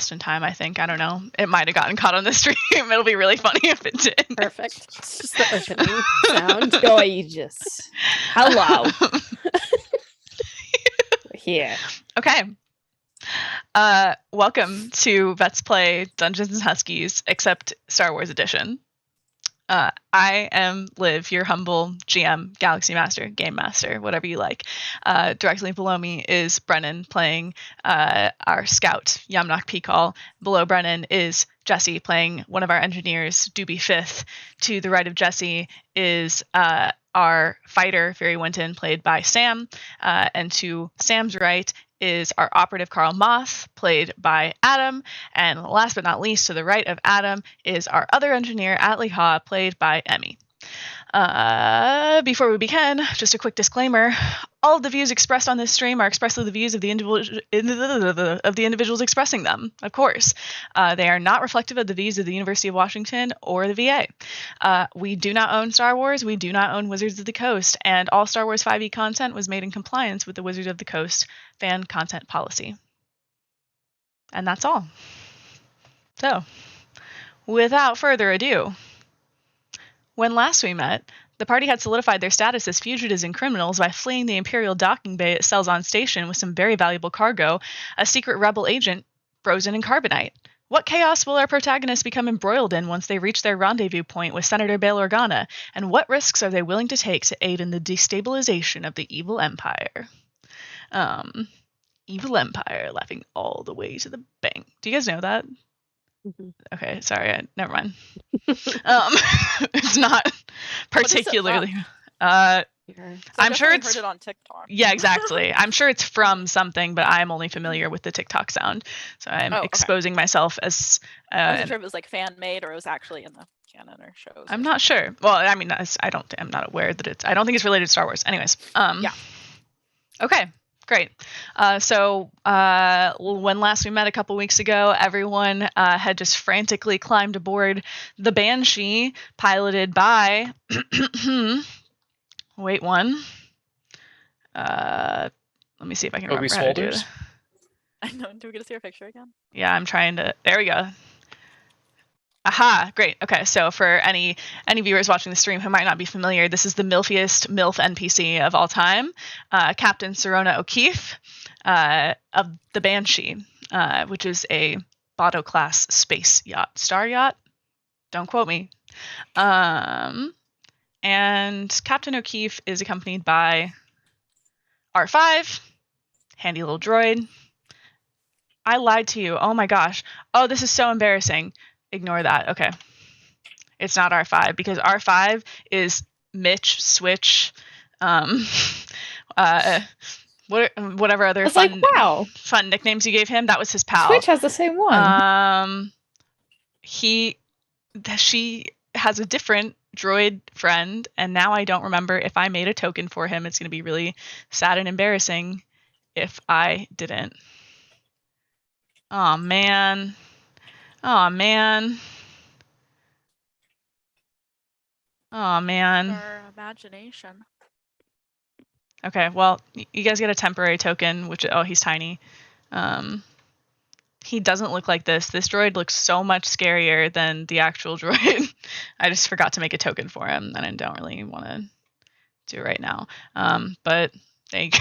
just in time, I think. I don't know. It might have gotten caught on the stream. It'll be really funny if it did. Perfect. It's just the opening sound. Gorgeous. Hello. We're here. Okay. Welcome to Let's Play Dungeons and Huskies, except Star Wars Edition. I am Liv, your humble GM, Galaxy Master, Game Master, whatever you like. Directly below me is Brennan playing our scout, Yamnok Peakall. Below Brennan is Jesse playing one of our engineers, Doobie Fifth. To the right of Jesse is our fighter, Fairy Winton, played by Sam. And to Sam's right is our operative Carl Moth, played by Adam. And last but not least, to the right of Adam is our other engineer, Atlee Haw, played by Emmy. Before we begin, just a quick disclaimer. All of the views expressed on this stream are expressly the views of the individuals expressing them, of course. They are not reflective of the views of the University of Washington or the VA. We do not own Star Wars, we do not own Wizards of the Coast, and all Star Wars 5e content was made in compliance with the Wizards of the Coast fan content policy. And that's all. So, without further ado, when last we met, the party had solidified their status as fugitives and criminals by fleeing the Imperial docking bay at Selzon Station with some very valuable cargo, a secret rebel agent frozen in carbonite. What chaos will our protagonists become embroiled in once they reach their rendezvous point with Senator Bail Organa, and what risks are they willing to take to aid in the destabilization of the evil empire? Evil empire, laughing all the way to the bank. Do you guys know that? Okay, sorry, never mind. It's not particularly. I'm sure it's heard it on TikTok. Yeah, exactly. I'm sure it's from something, but I'm only familiar with the TikTok sound, so I'm exposing myself as. I wasn't sure if it was like fan made or it was actually in the canon or shows. I'm not sure. Well, I mean, I'm not aware that it's. I don't think it's related to Star Wars. Anyways. Yeah. Okay. Great. So when last we met a couple weeks ago, everyone had just frantically climbed aboard the Banshee, piloted by... Wait one. Let me see if I can remember how to do it. I know. Do we get to see our picture again? Yeah, I'm trying to... There we go. Aha, great. Okay, so for any viewers watching the stream who might not be familiar, this is the milfiest MILF NPC of all time, Captain Serona O'Keefe of the Banshee, which is a Bato-class space yacht. Star yacht? Don't quote me. And Captain O'Keefe is accompanied by R5, handy little droid. I lied to you. Oh my gosh. Oh, this is so embarrassing. Ignore that. Okay. It's not R5 because R5 is Mitch, Switch, whatever other fun nicknames you gave him. That was his pal. Switch has the same one. She has a different droid friend, and now I don't remember if I made a token for him. It's going to be really sad and embarrassing if I didn't. Oh, man. Oh, man. Oh, man. Our imagination. Okay, well, you guys get a temporary token, which, he's tiny. He doesn't look like this. This droid looks so much scarier than the actual droid. I just forgot to make a token for him, and I don't really want to do it right now. But there you go.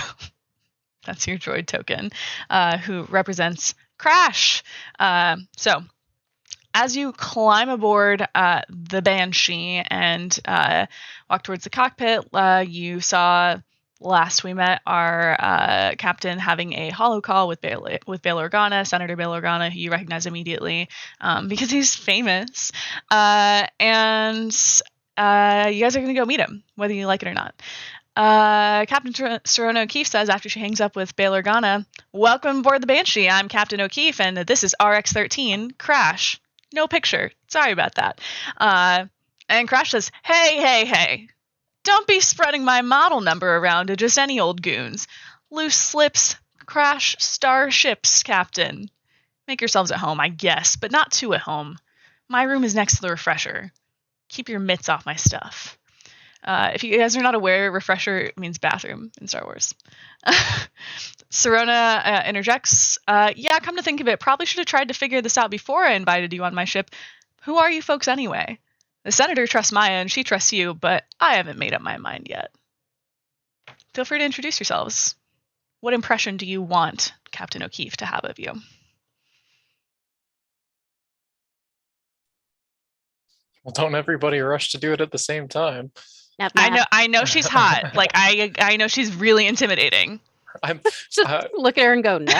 That's your droid token, who represents Crash. So, as you climb aboard the Banshee and walk towards the cockpit, you saw last we met our captain having a holo call with Bail Organa, Senator Bail Organa, who you recognize immediately because he's famous. And you guys are going to go meet him, whether you like it or not. Captain Serona O'Keefe says after she hangs up with Bail Organa, "Welcome aboard the Banshee. I'm Captain O'Keefe, and this is RX-13, Crash." No picture. Sorry about that. And Crash says, Hey. Don't be spreading my model number around to just any old goons. Loose slips crash starships, Captain. Make yourselves at home, I guess, but not too at home. My room is next to the refresher. Keep your mitts off my stuff. If you guys are not aware, refresher means bathroom in Star Wars. Serona interjects, yeah, come to think of it, probably should have tried to figure this out before I invited you on my ship. Who are you folks anyway? The Senator trusts Maya and she trusts you, but I haven't made up my mind yet. Feel free to introduce yourselves. What impression do you want Captain O'Keefe to have of you? Well, don't everybody rush to do it at the same time. I know she's hot. Like I know she's really intimidating. I'm Just look at her and go, no.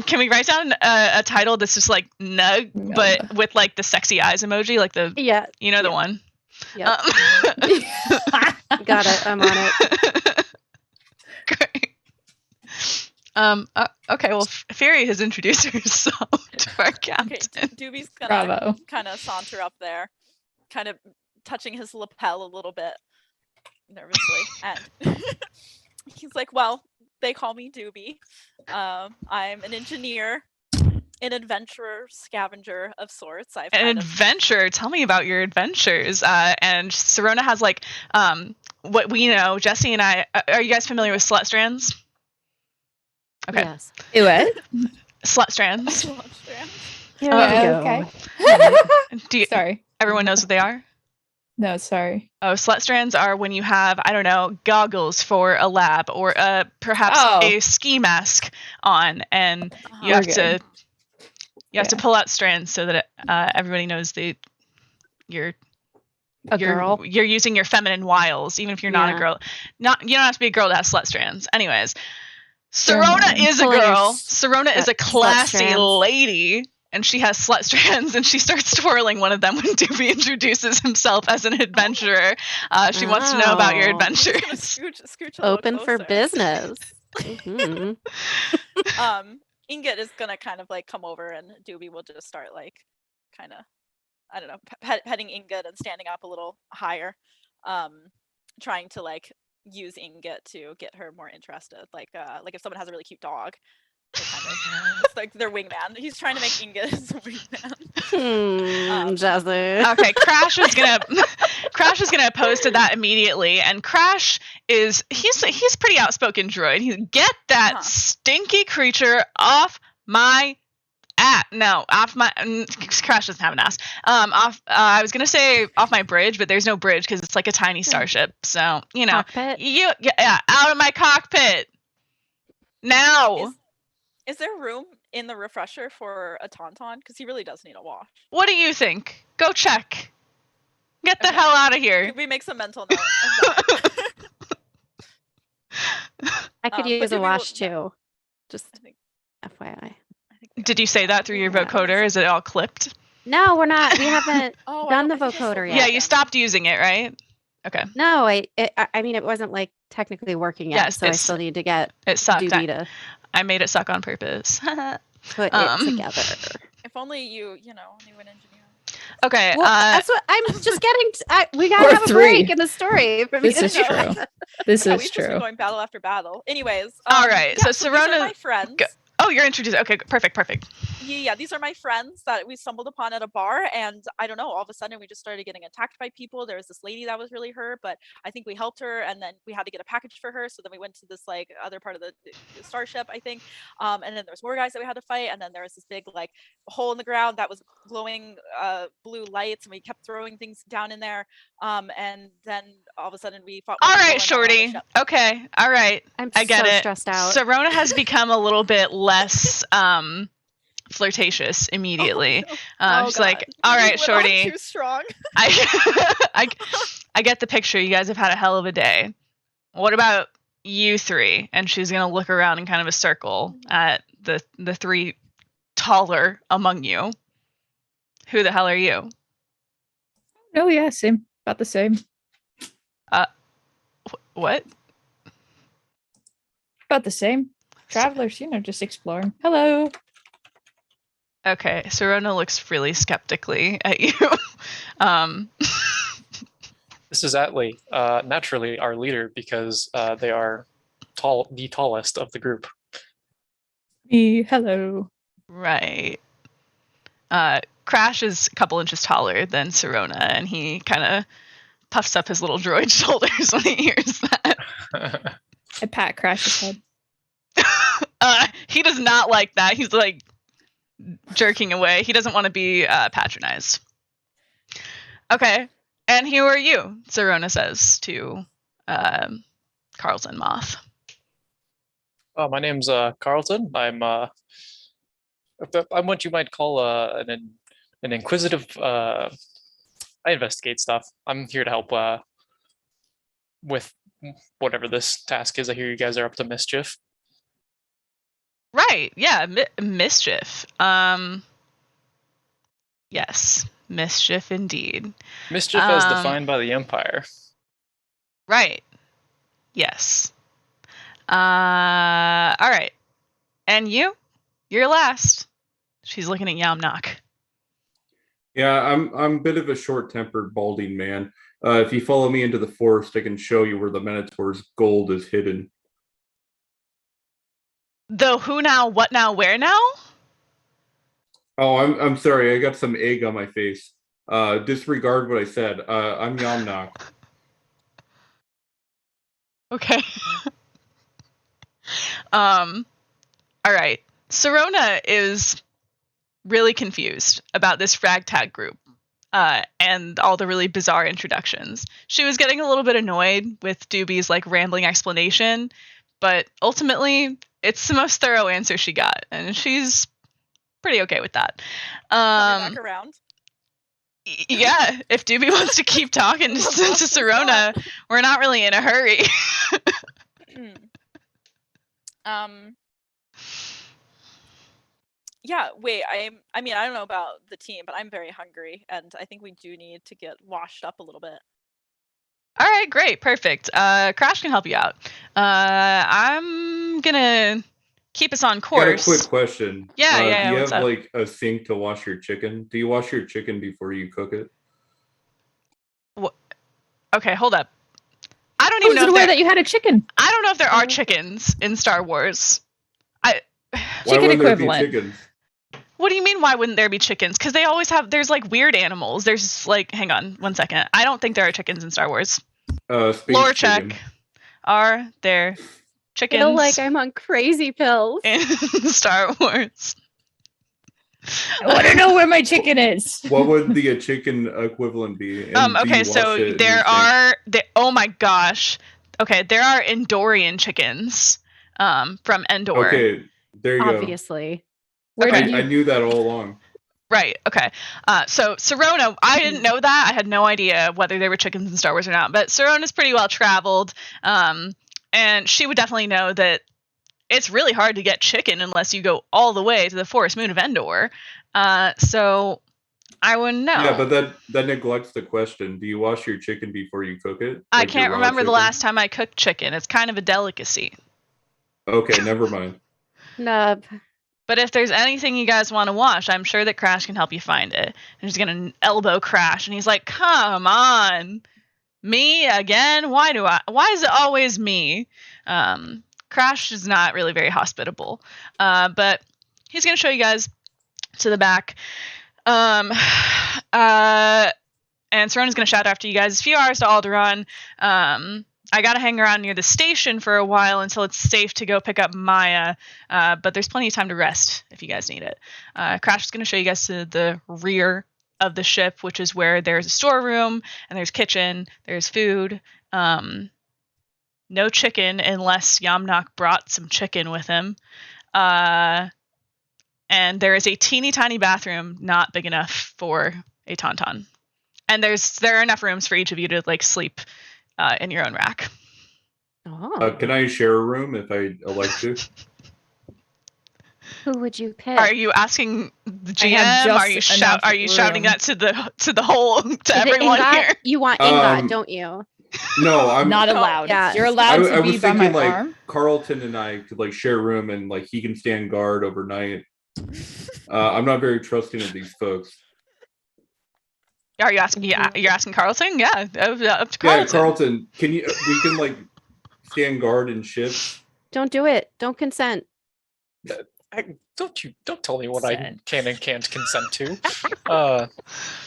Can we write down a title that's just like Nug, but with like the sexy eyes emoji, like the the one. Yep. Got it. I'm on it. Great. Okay. Well, Fury has introduced herself to our captain. Okay, Doobie's gonna kind of saunter up there, kind of touching his lapel a little bit nervously, and he's like, "Well, they call me Doobie. I'm an engineer, an adventurer, scavenger of sorts. I've an adventure. Tell me about your adventures." And Serona has like what we know. Jesse and I. Are you guys familiar with slut strands? Okay. Yes. What? Slut strands. Okay. Sorry. Everyone knows what they are? No, sorry. Oh, slut strands are when you have, I don't know, goggles for a lab or perhaps a ski mask on, and you have to pull out strands so that everybody knows that you're using your feminine wiles, even if you're not a girl. You don't have to be a girl to have slut strands. Anyways, Serona is a girl. Serona is a classy lady, and she has slut strands, and she starts twirling one of them when Doobie introduces himself as an adventurer. She wants to know about your adventures. Scooch Open for business. Mm-hmm. Ingot is gonna kind of like come over, and Doobie will just start like kind of, I don't know, petting Ingot and standing up a little higher, trying to like use Ingot to get her more interested. Like if someone has a really cute dog, it's like their wingman. He's trying to make Ingot his wingman. Jesse. Okay, Crash is gonna oppose to that immediately, and Crash he's pretty outspoken droid. He's get that stinky creature off my Crash doesn't have an ass. I was gonna say off my bridge, but there's no bridge because it's like a tiny starship. So Cockpit? out of my cockpit now. Is there room in the refresher for a Tauntaun? Because he really does need a wash. What do you think? Go check. Get the hell out of here. We make some mental note of that. I could use a wash too. Just FYI. Did you say that through your vocoder? Is it all clipped? No, we're not. We haven't done the vocoder yet. Yeah, you stopped using it, right? Okay. No, I mean, it wasn't like technically working yet, so I still need to get it sucked. Doobie to I made it suck on purpose. put it together. If only you knew an engineer. Okay. Well, that's what I'm just getting. We gotta have a break in the story. This is true. This is true. Just going battle after battle. Anyways. All right. So Serona, my friends. Oh, you're introduced. Okay, perfect. Yeah, these are my friends that we stumbled upon at a bar, and I don't know, all of a sudden we just started getting attacked by people. There was this lady that was really hurt, but I think we helped her, and then we had to get a package for her, so then we went to this like other part of the starship, I think, and then there was more guys that we had to fight, and then there was this big like hole in the ground that was glowing blue lights, and we kept throwing things down in there, and then all of a sudden we fought. All right, Shorty. Okay, all right. I get it. Stressed out. Serona has become a little bit less flirtatious immediately. She's like, all right, Shorty. Too strong. I get the picture. You guys have had a hell of a day. What about you three? And she's gonna look around in kind of a circle at the three taller among you. Who the hell are you? Oh yeah, same. About the same. What? About the same. Travelers, just exploring. Hello. Okay, Serona looks really skeptically at you. This is Atlee, naturally our leader, because they are the tallest of the group. Me, hello. Right. Crash is a couple inches taller than Sirona, and he kind of puffs up his little droid shoulders when he hears that. I pat Crash's head. He does not like that. He's like jerking away. He doesn't want to be patronized. Okay, and who are you? Sirona says to Carlton Moth. Oh, my name's Carlton. I'm what you might call an inquisitive. I investigate stuff. I'm here to help with whatever this task is. I hear you guys are up to mischief. Right, yeah, mischief. Yes, mischief indeed. Mischief as defined by the Empire. Right. Yes. All right. And you're last. She's looking at Yamnak. Yeah, I'm a bit of a short-tempered, balding man. If you follow me into the forest, I can show you where the Minotaur's gold is hidden. The who now, what now, where now? Oh, I'm sorry. I got some egg on my face. Disregard what I said. I'm Yamnak. Okay. All right. Sirona is really confused about this ragtag group and all the really bizarre introductions. She was getting a little bit annoyed with Doobie's like rambling explanation, but ultimately it's the most thorough answer she got, and she's pretty okay with that. Coming back around. Yeah, if Doobie wants to keep talking to Sirona, we're not really in a hurry. Yeah, wait, I mean, I don't know about the team, but I'm very hungry, and I think we do need to get washed up a little bit. All right, great, perfect. Crash can help you out. I'm gonna keep us on course. Got a quick question. Yeah, Do you what's have up? like a sink to wash your chicken? Do you wash your chicken before you cook it? Okay, hold up. I don't I even wasn't know aware if that you had a chicken. I don't know if there are chickens in Star Wars. Why Chicken wouldn't there be equivalent. chickens? What do you mean? Why wouldn't there be chickens? Because they always have. There's like weird animals. There's like. Hang on, 1 second. I don't think there are chickens in Star Wars. Space Lore chicken. check. Are there I chickens feel like I'm on crazy pills. in Star Wars? I want to know where my chicken is. What would the chicken equivalent be? And do Okay, you so wash it in there your sink? are. Oh my gosh. Okay, there are Endorian chickens. From Endor. Okay, there you go. Obviously. Where Okay. did you? I knew that all along. Right. Okay. So Sirona, I didn't know that. I had no idea whether there were chickens in Star Wars or not. But Sirona's pretty well traveled, and she would definitely know that it's really hard to get chicken unless you go all the way to the forest moon of Endor. So I wouldn't know. Yeah, but that neglects the question. Do you wash your chicken before you cook it? I Like your can't raw remember the chicken? last time I cooked chicken. It's kind of a delicacy. Okay, never mind. Nub. But if there's anything you guys want to wash, I'm sure that Crash can help you find it. And he's gonna elbow Crash, and he's like, "Come on, me again? Why is it always me?" Crash is not really very hospitable, but he's gonna show you guys to the back. And Sirona's gonna shout after you guys. A few hours to Alderaan. I gotta hang around near the station for a while until it's safe to go pick up Maya, but there's plenty of time to rest if you guys need it. Crash is going to show you guys to the rear of the ship, which is where there's a storeroom, and there's kitchen, there's food. No chicken unless Yamnak brought some chicken with him. And there is a teeny tiny bathroom, not big enough for a tauntaun. And there are enough rooms for each of you to like sleep in your own rack. Oh. Can I share a room if I elect to? Who would you pick? Are you asking the I have GM? just Are you enough shouting room. that to the whole to everyone Ingot? here? You want Ingot, Um, don't you? No, I'm Not No, allowed. yeah. You're allowed I to be was by my thinking like arm. Carlton and I could like share a room and like he can stand guard overnight. I'm not very trusting of these folks. Are you asking? Yeah, you're asking Carlton. Yeah, up to Yeah, Carlton. Carlton, we can like stand guard in ships. Don't do it. Don't consent. Don't tell me what I Said. can and can't consent to.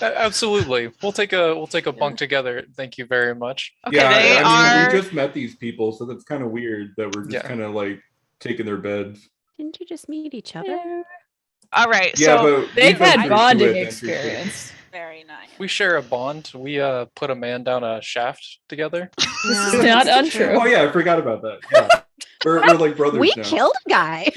Absolutely. We'll take a bunk together. Thank you very much. Okay, Yeah, they I mean, are. we just met these people, so that's kind of weird that we're just Yeah. kind of like taking their beds. Didn't you just meet each other? All right, Yeah, so but They've we've been had through bonding two adventures together. experience. Very nice. We share a bond. We put a man down a shaft together. This is not untrue. Oh yeah, I forgot about that. Yeah. We're like brothers We now. killed a guy.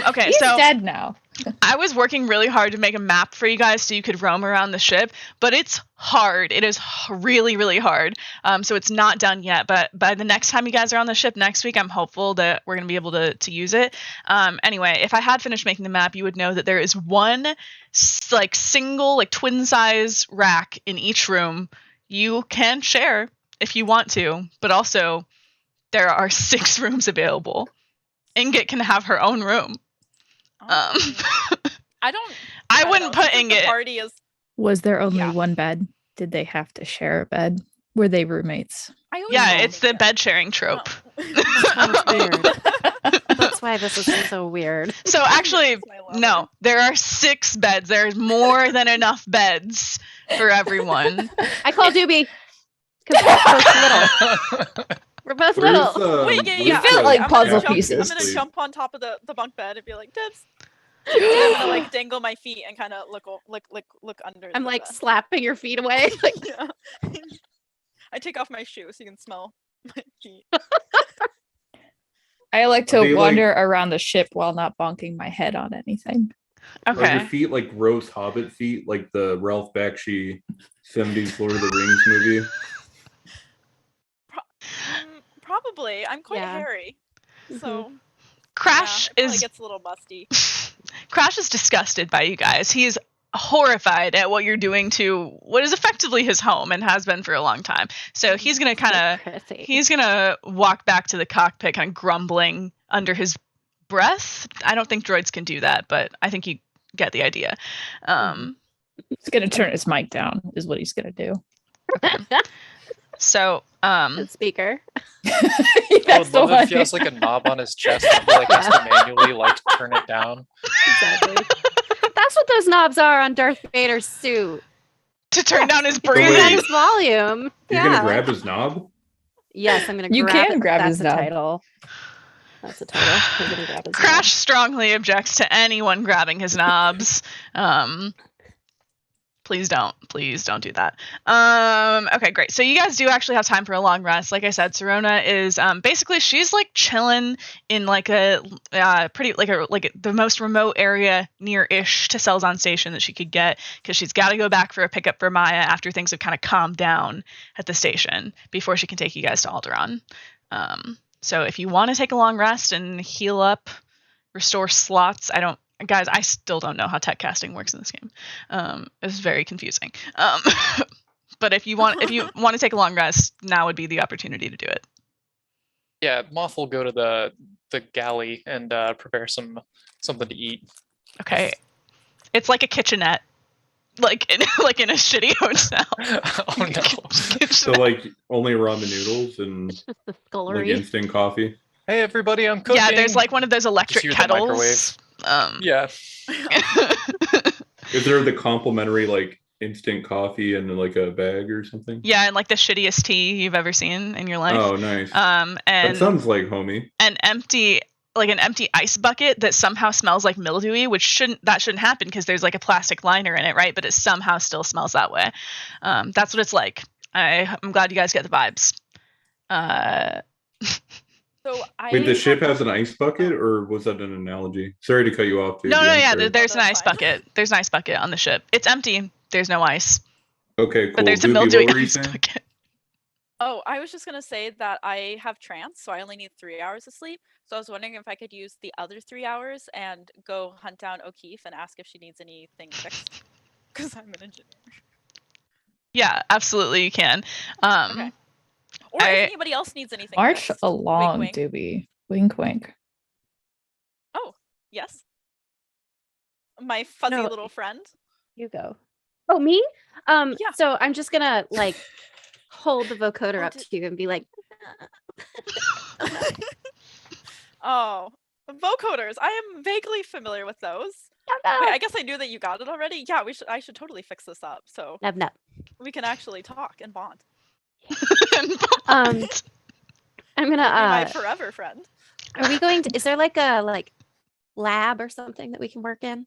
okay, He's so dead now. I was working really hard to make a map for you guys so you could roam around the ship, but it's hard. It is really, really hard. So it's not done yet. But by the next time you guys are on the ship next week, I'm hopeful that we're going to be able to use it. Anyway, if I had finished making the map, you would know that there is one single twin size rack in each room. You can share if you want to, but also there are 6 rooms available. Ingot can have her own room. I don't. I don't wouldn't know, put seems like the Ingot. party is. Was there only Yeah. one bed? Did they have to share a bed? Were they roommates? I always Yeah, know it's the that. bed sharing trope. Sounds weird. That's why this is so weird. So actually, That's why I love no, it. there are 6 beds. There's more than enough beds for everyone. I call Doobie because we're both little. We're both Where's little. Wait, yeah. felt I'm like gonna puzzle jump- pieces. I'm gonna jump on top of the bunk bed and be like, "Dibs." I'm gonna dangle my feet and kind of look under. I'm the like bed. slapping your feet away. Like, Yeah. I take off my shoe so you can smell my feet. I like Are to they, wander around the ship while not bonking my head on anything. Are your Okay. feet like gross Hobbit feet, like the Ralph Bakshi 70s Lord of the Rings movie? Probably. I'm quite Yeah. hairy, so Crash yeah, it probably is gets a little musty. Crash is disgusted by you guys. He's horrified at what you're doing to what is effectively his home and has been for a long time. So he's gonna he's gonna walk back to the cockpit, kind of grumbling under his breath. I don't think droids can do that, but I think you get the idea. He's gonna turn his mic down, is what he's gonna do. So the speaker. I That's would the love one. if he has like a knob on his chest and he like has to manually turn it down. Exactly. That's what those knobs are on Darth Vader's suit. to turn down his wait. breathing. His volume. You're Yeah. gonna grab his knob? Yes, I'm gonna. You grab can it. grab That's his the knob. title. That's the title. I'm gonna grab his Crash strongly objects to anyone grabbing his knobs. Please don't do that. Okay, great. So you guys do actually have time for a long rest. Like I said, Serona is basically she's like chilling in like a pretty like the most remote area near-ish to Selzon Station that she could get, because she's got to go back for a pickup for Maya after things have kind of calmed down at the station before she can take you guys to Alderaan. So if you want to take a long rest and heal up, restore slots, I still don't know how tech casting works in this game. It's very confusing. But if you want to take a long rest, now would be the opportunity to do it. Yeah, Moth will go to the galley and prepare something to eat. Okay. It's like a kitchenette. Like in a shitty hotel. Oh no. So like only ramen noodles and like scullery. instant coffee. Hey everybody, I'm cooking. Yeah, there's like one of those electric hear the kettles. Yeah. Is there the complimentary like instant coffee in like a bag or something? Yeah, and like the shittiest tea you've ever seen in your life. Oh, nice. And That sounds like homey. an empty ice bucket that somehow smells like mildewy, which shouldn't happen because there's like a plastic liner in it, right? But it somehow still smells that way. That's what it's like. I'm glad you guys get the vibes. So Wait, the ship has an ice bucket, or was that an analogy? Sorry to cut you off. No, Davey, I'm yeah, sorry. there's an that's ice fine. bucket. There's an ice bucket on the ship. It's empty. There's no ice, Okay, cool. but there's a Doobie, mildewy what were you ice saying? bucket. Oh, I was just gonna say that I have trance, so I only need 3 hours of sleep. So I was wondering if I could use the other 3 hours and go hunt down O'Keefe and ask if she needs anything fixed. Because I'm an engineer. Yeah, absolutely, you can. Okay. Or I- if anybody else needs anything March fixed. along, wink. Doobie. Wink, wink. Yes. My fuzzy No. little friend. You go. Oh, me? Yeah. So I'm just gonna like hold the vocoder Oh, up to you and be like, Oh, vocoders. I am vaguely familiar with those. No, Wait, I guess I knew that you got it already. Yeah, I should totally fix this up so no. we can actually talk and bond. I'm Be my gonna. forever friend. Are we going to? Is there like a lab or something that we can work in?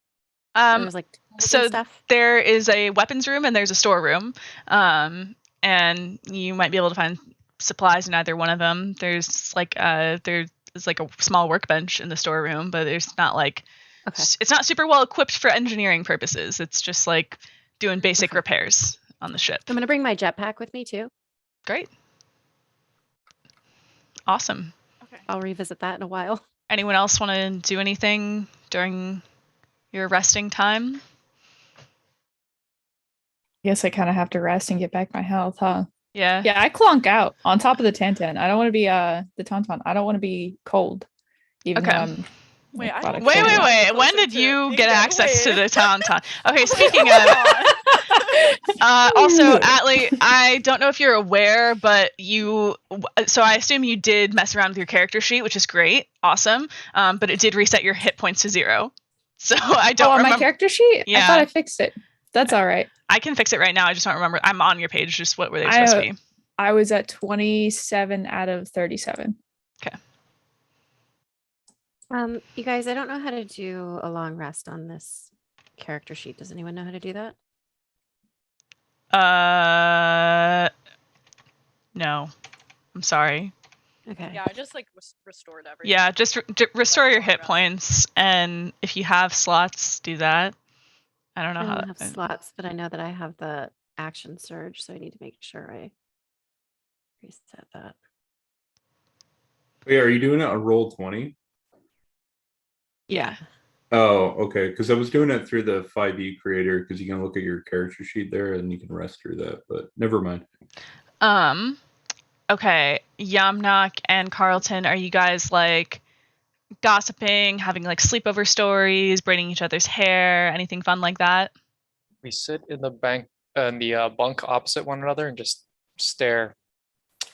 There's like tools so and stuff. there is a weapons room and there's a storeroom, and you might be able to find supplies in either one of them. There's like a small workbench in the storeroom, but there's not like Okay. it's not super well equipped for engineering purposes. It's just like doing basic repairs on the ship. I'm gonna bring my jetpack with me too. Great. Awesome. I'll revisit that in a while. Anyone else want to do anything during your resting time? Guess I kind of have to rest and get back my health, huh? Yeah. Yeah, I clunk out on top of the Tantan. I don't want to be the Tauntaun. I don't want to be cold. Even Okay. though I'm Wait, I about don't to Wait, kill wait, you. wait. Closer When did to you being get that access to way. the Tauntaun? Okay, speaking of, also, Atlee, I don't know if you're aware, but so I assume you did mess around with your character sheet, which is great, awesome. But it did reset your hit points to 0. So I don't on remember. my character sheet? Yeah. I thought I fixed it. That's all right. I can fix it right now. I just don't remember. I'm on your page. Just what were they supposed to be? I was at 27 out of 37. You guys, I don't know how to do a long rest on this character sheet. Does anyone know how to do that? No. I'm sorry. Okay. Yeah, I just like restored everything. Yeah, just restore your hit Rest. points, and if you have slots, do that. I don't know I how don't that. have slots, but I know that I have the action surge, so I need to make sure I reset that. Wait, are you doing it on roll 20? Yeah. Oh, okay. Because I was doing it through the 5e creator because you can look at your character sheet there and you can rest through that. But never mind. Okay, Yamnak and Carlton, are you guys like gossiping, having like sleepover stories, braiding each other's hair, anything fun like that? We sit in the bunk opposite one another and just stare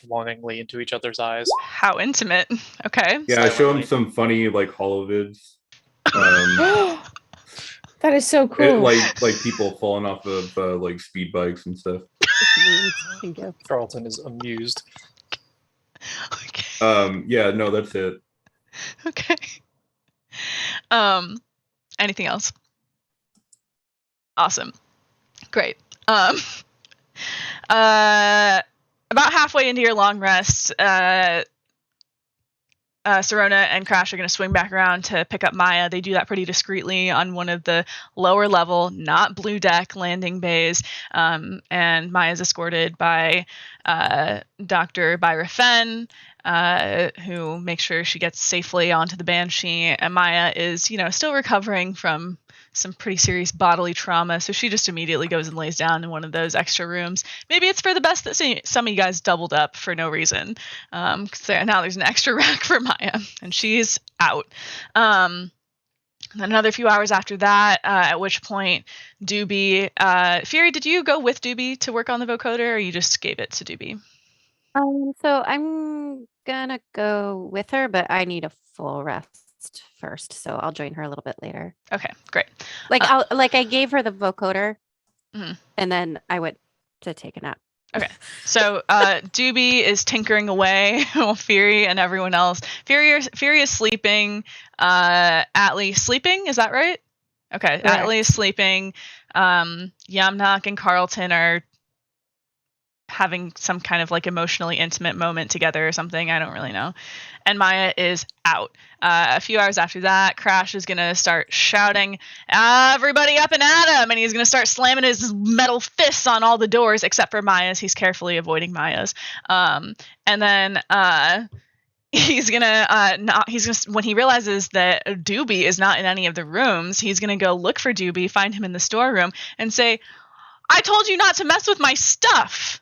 longingly into each other's eyes. How intimate. Okay. Yeah, I show him Silently. some funny like holovids. That is so cool. like people falling off of like speed bikes and stuff. Thank you. Carlton is amused. Okay. Yeah, no, that's it. Okay. Anything else? Awesome. Great. About halfway into your long rest, Sirona and Crash are going to swing back around to pick up Maya. They do that pretty discreetly on one of the lower level, not blue deck landing bays. And Maya is escorted by Dr. Byra Fenn, who makes sure she gets safely onto the Banshee. And Maya is, still recovering from some pretty serious bodily trauma, so she just immediately goes and lays down in one of those extra rooms. Maybe it's for the best that some of you guys doubled up for no reason, because now there's an extra rack for Maya, and she's out. And then another few hours after that, at which point Doobie, Fury, did you go with Doobie to work on the vocoder, or you just gave it to Doobie? So I'm gonna go with her, but I need a full rest first, so I'll join her a little bit later. Okay, great. I gave her the vocoder, Mhm. and then I went to take a nap. So Doobie is tinkering away while Fury and everyone else. Fury is sleeping. Atlee sleeping, is that right? Okay, Correct. Atlee is sleeping. Yamnak and Carlton are having some kind of like emotionally intimate moment together or something. I don't really know. And Maya is out. A few hours after that, Crash is going to start shouting, "Everybody up and at him!" And he's going to start slamming his metal fists on all the doors except for Maya's. He's carefully avoiding Maya's. And then he's gonna when he realizes that Doobie is not in any of the rooms, he's gonna go look for Doobie, find him in the storeroom, and say, "I told you not to mess with my stuff."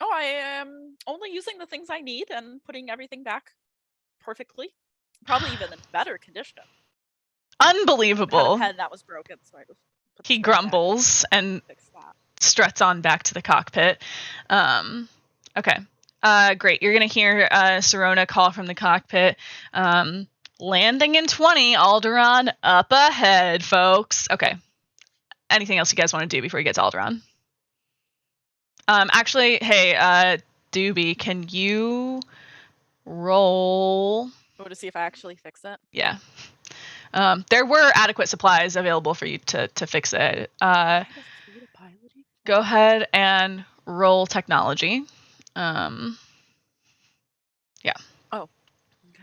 Oh, I am only using the things I need and putting everything back perfectly. Probably even in better condition. I had a Unbelievable. pen that was broken, so I just put He the pen back grumbles and and fixed that. struts on back to the cockpit. Okay. Great. You're gonna hear Sirona call from the cockpit. landing in 20, Alderaan up ahead, folks. Okay. Anything else you guys want to do before you get to Alderaan? Actually, hey, Doobie, can you roll? Go to see if I actually fix it. Yeah. There were adequate supplies available for you to fix it. I have 3 to piloting. Go ahead and roll technology.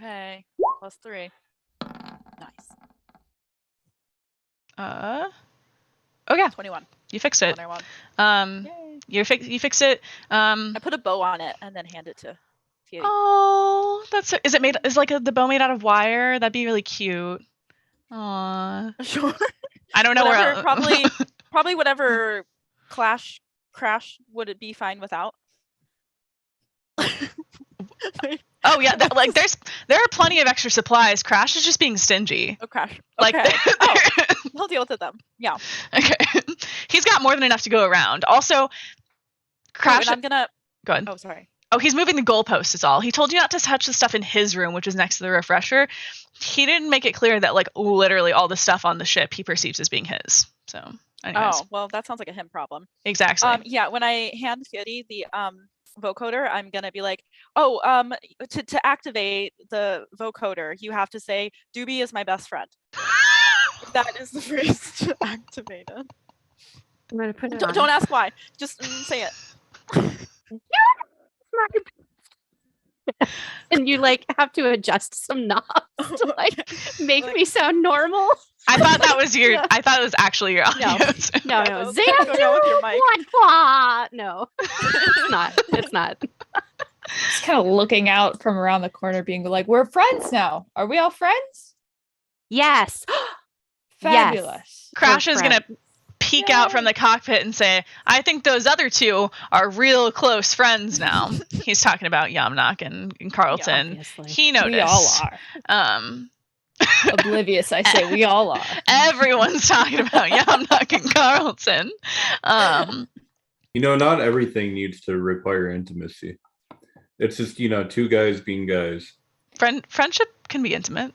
Okay. +3. Nice. Oh yeah, 21. you fixed it. 21. You Yay. you fix it. I put a bow on it and then hand it to Fieri. Oh, is it made? Is like the bow made out of wire? That'd be really cute. Aw. Sure. I don't know Whatever, where. probably whatever crash would it be fine without? Oh yeah, there are plenty of extra supplies. Crash is just being stingy. Oh, crash. Like, Okay. Oh, we'll deal with it then. Yeah. okay, he's got more than enough to go around. Also, Oh, Crash. and I'm gonna. Go ahead. Oh, sorry. Oh, he's moving the goalposts is all. He told you not to touch the stuff in his room, which is next to the refresher. He didn't make it clear that like literally all the stuff on the ship he perceives as being his. So, anyways, Oh, well, that sounds like a him problem. exactly. Yeah, when I hand Fieri the vocoder, I'm gonna be like, oh, to activate the vocoder, you have to say, Doobie is my best friend. That is the phrase to activate it. I'm gonna put it Don't ask why. Just say it. And you like have to adjust some knobs to like make me sound normal. I thought that was your. I thought it was actually your audio. No, Yeah, no, let's go down with your mic. No, it's not. It's not. Just kind of looking out from around the corner, being like, "We're friends now. Are we all friends?" Yes. Fabulous. Crash We're is gonna peek out from the cockpit and say, "I think those other two are real close friends now." He's talking about Yamnak and Carlton. Obviously. He noticed. We all are. Oblivious, I say. We all are. Everyone's talking about Yamnak and Carlton. Not everything needs to require intimacy. It's just, two guys being guys. Friendship can be intimate.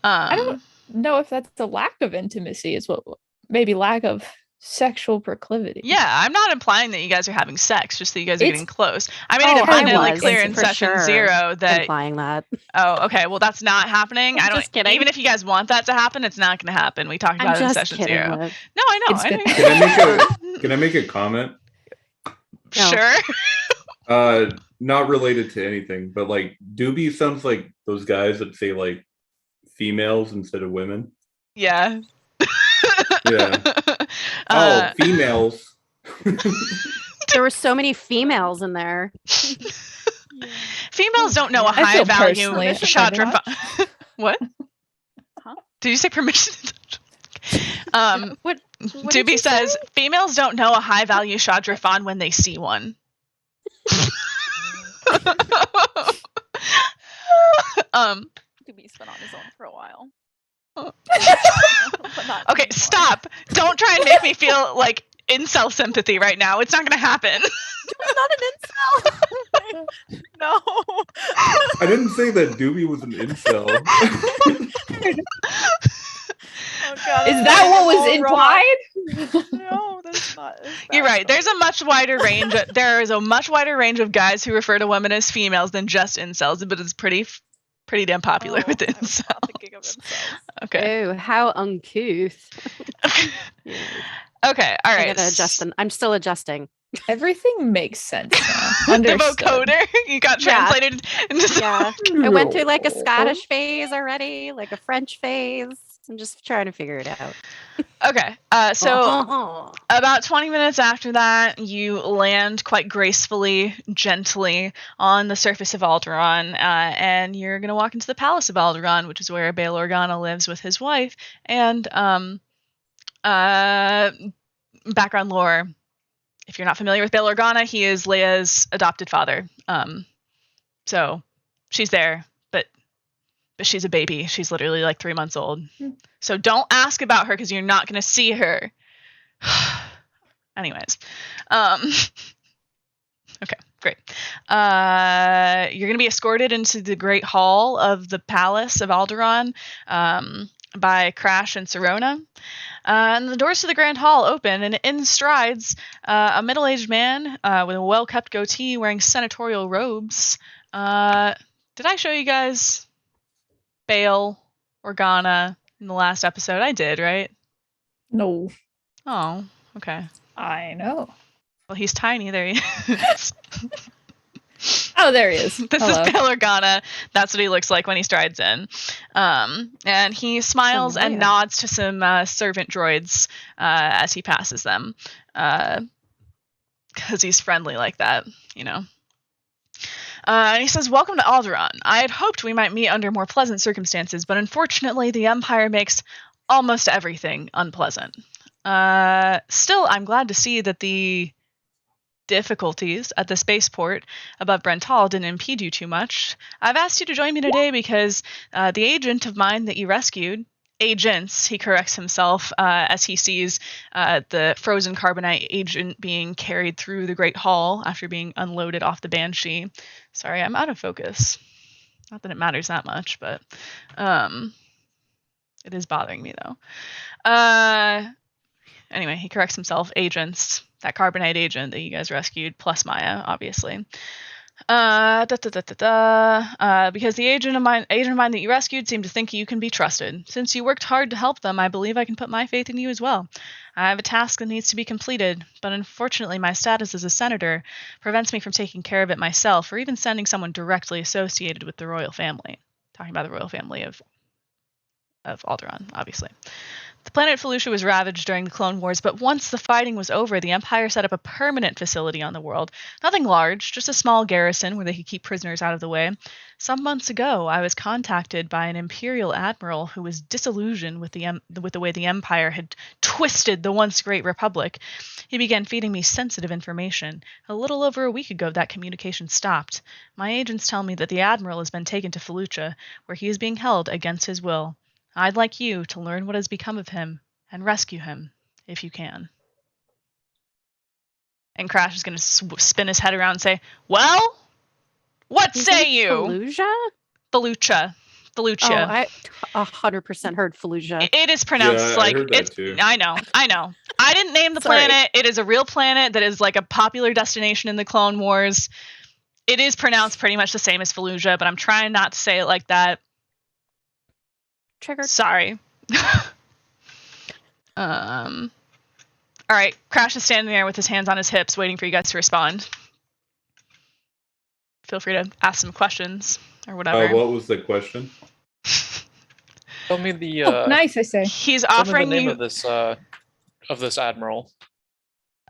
I don't know if that's the lack of intimacy is what maybe lack of sexual proclivity. Yeah, I'm not implying that you guys are having sex, just that you guys are It's- getting close. I made it abundantly was, clear in for session sure. 0 that. Implying that. Oh, okay. Well, that's not happening. I don't. Just kidding. Even if you guys want that to happen, it's not going to happen. We talked about I'm it in just session kidding. 0. Liv. No, I know. It's I been- know. Can I make a comment? No. Sure. Not related to anything, but like Doobie sounds like those guys that say like females instead of women. Yeah. Yeah. Uh, Females. There were so many females in there. Females don't know a I high feel value personally offended. Shadra. What? Huh? Did you say permission? What? What did Doobie you say? says females don't know a high value Shadrafan when they see one. Doobie's been on his own for a while. Oh. But not Okay, anymore. stop. Don't try and make me feel like incel sympathy right now. It's not going to happen. Doobie's not an incel. No. I didn't say that Doobie was an incel. Oh, God, Is I'm that getting what was all wrong. implied? No, that's not. You're right. There's a much wider range. There is a much wider range of guys who refer to women as females than just incels, but it's pretty damn popular with I was incels. not thinking of incels. Okay. Oh, how uncouth. Okay. All I right. gotta adjust. I'm still adjusting. Everything makes sense now. The Understood. vocoder you got Yeah. translated into some- Yeah. I went through like a Scottish phase already, like a French phase. I'm just trying to figure it out. Okay. So about 20 minutes after that, you land quite gracefully, gently on the surface of Alderaan, and you're going to walk into the Palace of Alderaan, which is where Bail Organa lives with his wife. And background lore, if you're not familiar with Bail Organa, he is Leia's adopted father. So she's there, but she's a baby. She's literally like 3 months old. So don't ask about her because you're not going to see her. Anyways. Okay. Great. You're going to be escorted into the Great Hall of the Palace of Alderaan by Crash and Serona. And the doors to the Grand Hall open, and in strides a middle-aged man with a well-kept goatee wearing senatorial robes. Did I show you guys Bail Organa in the last episode? I did, right? No, Oh, okay. I know. Well, he's tiny. There he is. Oh, there he is. This Hello. is Bail Organa. That's what he looks like when he strides in. And he smiles and Familiar. nods to some servant droids as he passes them. Because he's friendly like that, you know. And he says, "Welcome to Alderaan. I had hoped we might meet under more pleasant circumstances, but unfortunately the Empire makes almost everything unpleasant. Still, I'm glad to see that the difficulties at the spaceport above Brental didn't impede you too much. I've asked you to join me today because the agent of mine that you rescued, agents, he corrects himself as he sees the frozen carbonite agent being carried through the Great Hall after being unloaded off the Banshee. Sorry, I'm out of focus. Not that it matters that much, but it is bothering me though. Anyway, he corrects himself. Agents, that carbonite agent that you guys rescued, plus Maya, obviously. Because the agent of mine that you rescued seemed to think you can be trusted. Since you worked hard to help them, I believe I can put my faith in you as well. I have a task that needs to be completed, but unfortunately my status as a senator prevents me from taking care of it myself, or even sending someone directly associated with the royal family. Talking about the royal family of Alderaan, obviously. The planet Felucia was ravaged during the Clone Wars, but once the fighting was over, the Empire set up a permanent facility on the world. Nothing large, just a small garrison where they could keep prisoners out of the way. Some months ago, I was contacted by an Imperial Admiral who was disillusioned with the way the Empire had twisted the once great Republic. He began feeding me sensitive information. A little over a week ago, that communication stopped. My agents tell me that the Admiral has been taken to Felucia, where he is being held against his will. I'd like you to learn what has become of him and rescue him, if you can." And Crash is going to spin his head around and say, "Well, what Is say it you?" Fallujah? Felucia. Oh, I 100% heard Fallujah. It is pronounced Yeah, I like heard that it's. too. I know. I didn't name the Sorry. planet. It is a real planet that is like a popular destination in the Clone Wars. It is pronounced pretty much the same as Fallujah, but I'm trying not to say it like that. Triggered. Sorry. All right. Crash is standing there with his hands on his hips, waiting for you guys to respond. Feel free to ask some questions or whatever. What was the question? Tell me the Oh, nice, I say. He's tell me the offering name you. of this admiral.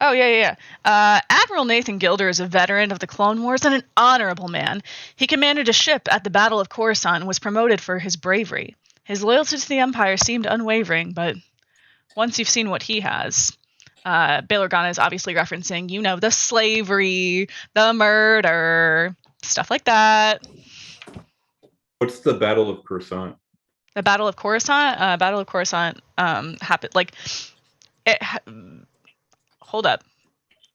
Oh, yeah. Admiral Nathan Gilder is a veteran of the Clone Wars and an honorable man. He commanded a ship at the Battle of Coruscant and was promoted for his bravery. His loyalty to the Empire seemed unwavering, but once you've seen what he has, Bail Organa is obviously referencing, the slavery, the murder, stuff like that. What's the Battle of Coruscant? The Battle of Coruscant? Happened, hold up.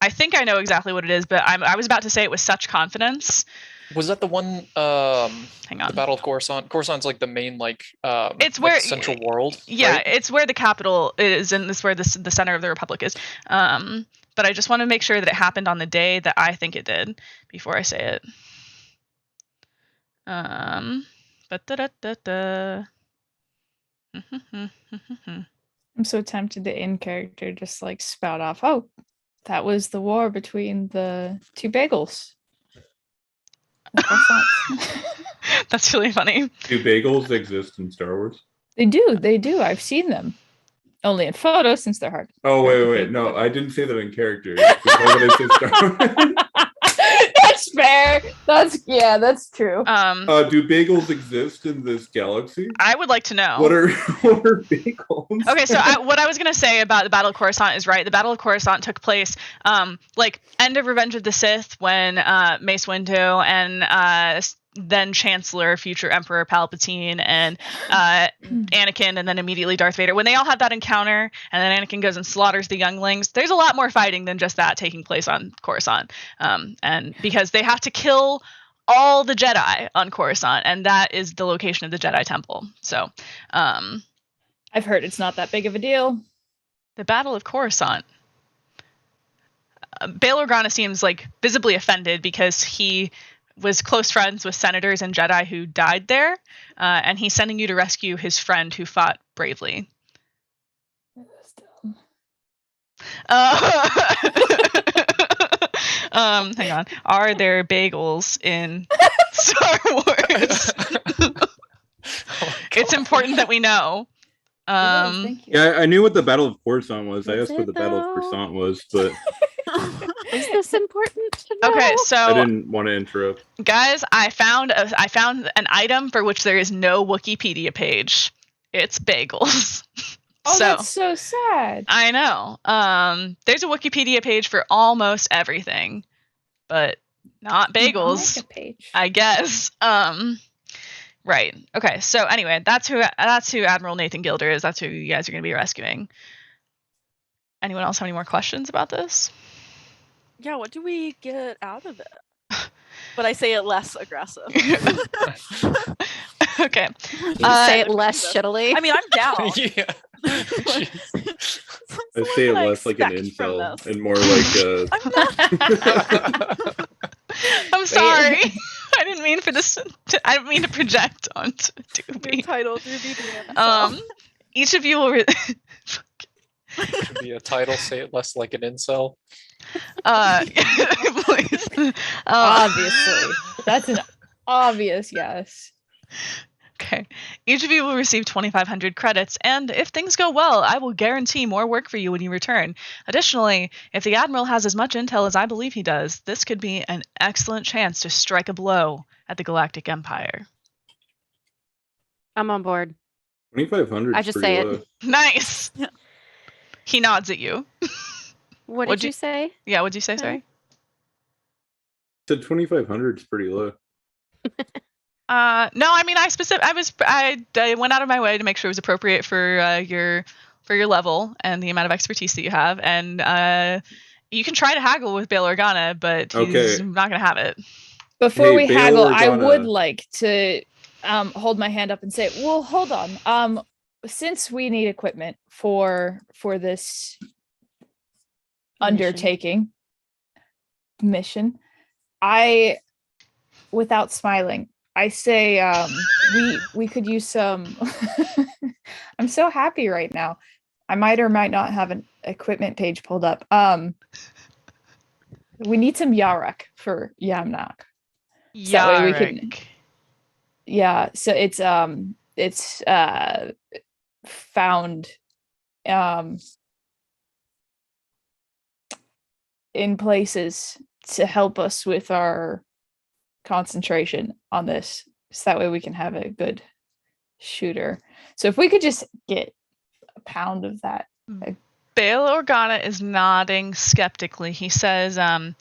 I think I know exactly what it is, but I was about to say it with such confidence. Was that the one? Hang on. The Battle of Coruscant. Coruscant's like the main It's where central world. Yeah, right? it's where the capital is, and it's where the center of the Republic is. But I just want to make sure that it happened on the day that I think it did before I say it. I'm so tempted to in character just like spout off. Oh, that was the war between the two bagels. That's really funny. Do bagels exist in Star Wars? They do. I've seen them. Only in photos since they're hard. Oh, wait. No, I didn't say that in character. I said Star Wars. That's fair. That's true. Do bagels exist in this galaxy? I would like to know. What are bagels? Okay, so what I was going to say about the Battle of Coruscant is right. The Battle of Coruscant took place, end of Revenge of the Sith, when Mace Windu and then Chancellor, future Emperor Palpatine, and Anakin, and then immediately Darth Vader. When they all have that encounter, and then Anakin goes and slaughters the younglings, there's a lot more fighting than just that taking place on Coruscant. And because they have to kill all the Jedi on Coruscant, and that is the location of the Jedi Temple. So, I've heard it's not that big of a deal. the Battle of Coruscant. Bail Organa seems like visibly offended because he was close friends with senators and Jedi who died there, and he's sending you to rescue his friend who fought bravely. Hang on. Are there bagels in Star Wars? It's important that we know. Thank you. Yeah, I knew what the Battle of Coruscant was. I Is asked what it the Battle of though? Coruscant was, but Is this important to know? Okay, I so didn't want to interrupt. guys, I found an item for which there is no Wikipedia page. It's bagels. Oh, So that's so sad. I know. There's a Wikipedia page for almost everything, but not bagels. I'll make a page. I guess. Right. Okay. So anyway, that's who Admiral Nathan Gilder is. That's who you guys are going to be rescuing. Anyone else have any more questions about this? Yeah, what do we get out of it? But I say it less aggressive. Okay. Say it less shittily. I mean, I'm down. Yeah. I What say it can I less like an expect from incel this? and more like I'm sorry. I didn't mean for this. I didn't mean to project onto Your Doobie. title, Doobie. Each of you will. Should be a title. Say it less like an incel. Please. Obviously. That's an obvious yes. Okay. Each of you will receive 2,500 credits, and if things go well, I will guarantee more work for you when you return. Additionally, if the Admiral has as much intel as I believe he does, this could be an excellent chance to strike a blow at the Galactic Empire. I'm on board. 2,500. I just say it. low. Nice! He nods at you. What What'd did you say? Yeah, what'd you say, sorry? Said 2,500 is pretty low. No, I mean, I went out of my way to make sure it was appropriate for your level and the amount of expertise that you have, and you can try to haggle with Bail Organa, but he's Okay. not going to have it. Before Hey, we Bail haggle, I would Organa. like to hold my hand up and say, well, hold on. Since we need equipment for this undertaking mission, without smiling, I say we could use some. I'm so happy right now. I might or might not have an equipment page pulled up. We need some Yarak for Yamnak. So that way we can- Yarrick. Yeah, so it's found in places to help us with our concentration on this, so that way we can have a good shooter. So if we could just get a pound of that. Bail Organa is nodding skeptically. He says, I'm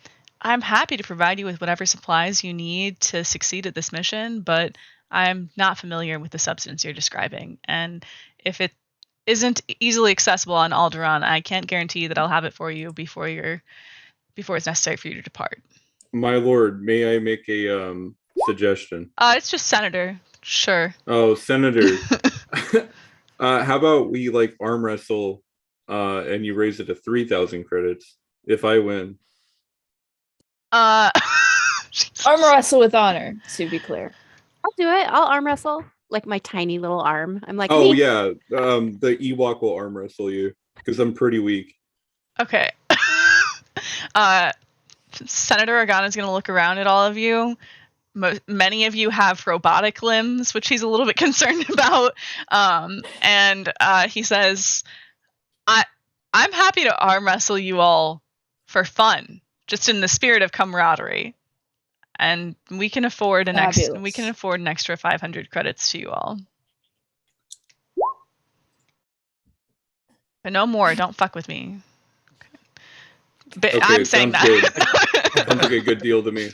happy to provide you with whatever supplies you need to succeed at this mission, but I'm not familiar with the substance you're describing. And if it isn't easily accessible on Alderaan, I can't guarantee that I'll have it for you before it's necessary for you to depart. My lord, may I make a suggestion? It's just Senator. Sure. Oh, Senator. How about we like arm wrestle and you raise it to 3,000 credits if I win? Jesus. Arm wrestle with honor, to be clear. I'll do it. I'll arm wrestle. Like my tiny little arm. I'm like, Oh "Me." yeah, the Ewok will arm wrestle you because I'm pretty weak. Okay. Senator Organa is going to look around at all of you. Many of you have robotic limbs, which he's a little bit concerned about. And he says, I'm happy to arm wrestle you all for fun, just in the spirit of camaraderie. And we can afford an extra 500 credits to you all. But no more. Don't fuck with me. But Okay, I'm saying sounds that. Sounds like a good deal to me.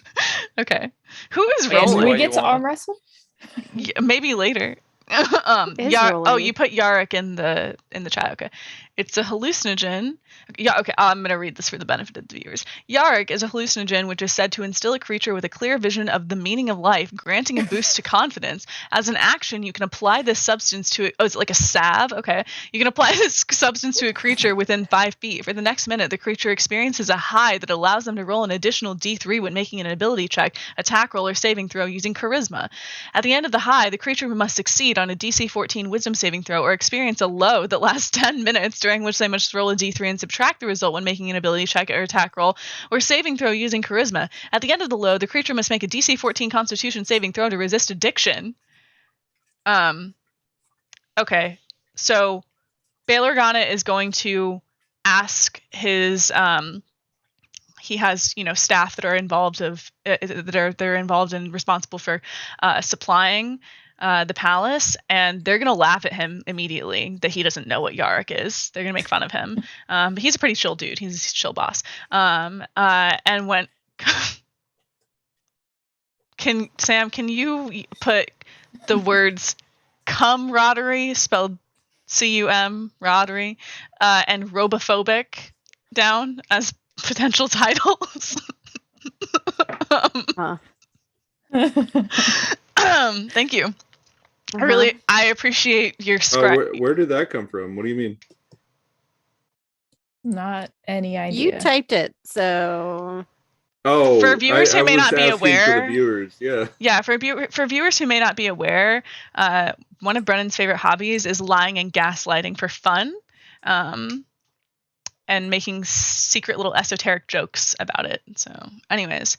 Okay. Who is Wait, do Roll we what rolling? you get to wanna. arm wrestle? Maybe later. Is Oh, rolling. you put Yarrick in the chat. Okay, it's a hallucinogen. Yeah, okay. I'm gonna read this for the benefit of the viewers. Yarrick is a hallucinogen which is said to instill a creature with a clear vision of the meaning of life, granting a boost to confidence. As an action, you can apply this substance to. Oh, it's like a salve. Okay, you can apply this substance to a creature within 5 feet. For the next minute, the creature experiences a high that allows them to roll an additional D3 when making an ability check, attack roll, or saving throw using charisma. At the end of the high, the creature must succeed on a DC 14 wisdom saving throw or experience a low that lasts 10 minutes, during which they must roll a D3 and subtract the result when making an ability check or attack roll or saving throw using charisma. At the end of the low, the creature must make a DC 14 constitution saving throw to resist addiction. Okay, so Bail Organa is going to ask his he has staff that are involved they're involved and responsible for supplying the palace, and they're gonna laugh at him immediately that he doesn't know what Yarrick is. They're gonna make fun of him, but he's a pretty chill dude. He's a chill boss. And when can you put the words camaraderie, spelled C-U-M, raderie, and robophobic down as potential titles? Thank you. I appreciate your Where did that come from? What do you mean? Not any idea. You typed it, so. Oh, for viewers who may not be for aware, the viewers, yeah. For viewers who may not be aware, one of Brennan's favorite hobbies is lying and gaslighting for fun, and making secret little esoteric jokes about it. So, anyways,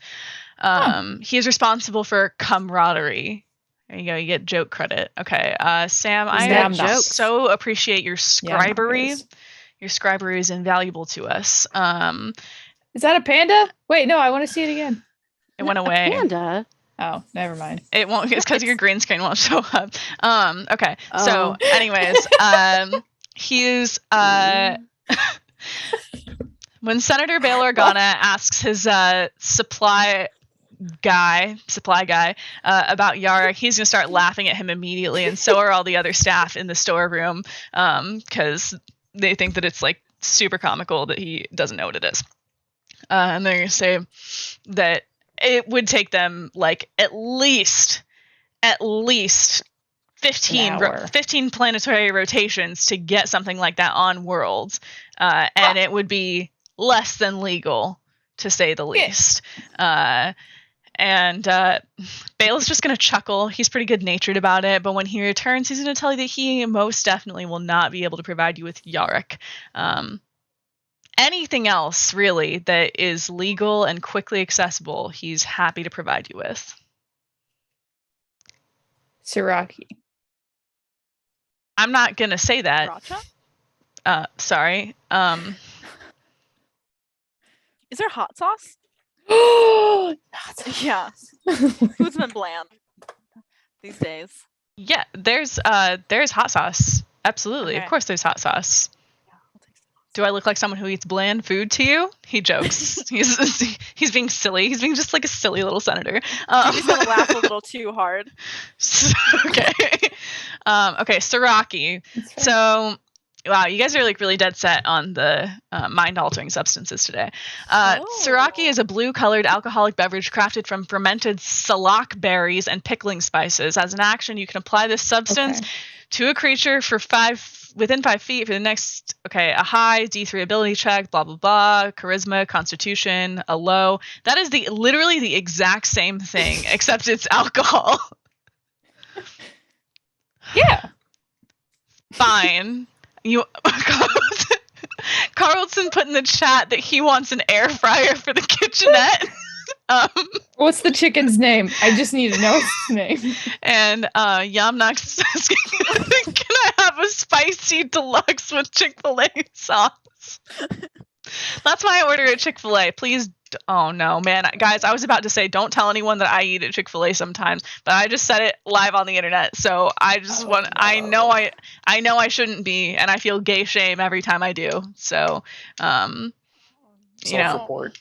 he is responsible for camaraderie. There you go. You get joke credit. Okay, Sam, I so appreciate your scribery. Yeah, your scribery is invaluable to us. Is that a panda? Wait, no, I want to see it again. It went away. Panda. Oh, never mind. It won't. It's because your green screen won't show up. Okay. So, anyways, he's when Senator Bail Organa asks his supply guy about Yarrick, he's gonna start laughing at him immediately, and so are all the other staff in the storeroom, because they think that it's like super comical that he doesn't know what it is. And they're going to say that it would take them like at least 15 planetary rotations to get something like that on Worlds. And it would be less than legal, to say the least. And Bail's just going to chuckle. He's pretty good-natured about it. But when he returns, he's going to tell you that he most definitely will not be able to provide you with Yarrick. Anything else, really, that is legal and quickly accessible, he's happy to provide you with. Siraki. I'm not going to say that. Racha? Sorry. Is there hot sauce? Yeah. Who's been bland these days? Yeah, there's hot sauce. Absolutely. Okay. Of course there's hot sauce. Do I look like someone who eats bland food to you? He jokes. he's being silly. He's being just like a silly little senator. He's gonna laugh a little too hard. Okay. Okay, Siraki. So, wow, you guys are like really dead set on the mind-altering substances today. Siraki is a blue-colored alcoholic beverage crafted from fermented salak berries and pickling spices. As an action, you can apply this substance to a creature for within 5 feet for the next, a high, D3 ability check, blah, blah, blah, charisma, constitution, a low. That is literally the exact same thing, except it's alcohol. Yeah. Fine. Carlton put in the chat that he wants an air fryer for the kitchenette. What's the chicken's name? I just need to know its name. And Yamnak says, can I have a spicy deluxe with Chick-fil-A sauce? That's my order at Chick-fil-A. Please. Oh no, man. Guys, I was about to say don't tell anyone that I eat at Chick-fil-A sometimes, but I just said it live on the internet. So I just I know I shouldn't be, and I feel gay shame every time I do. So Self-report.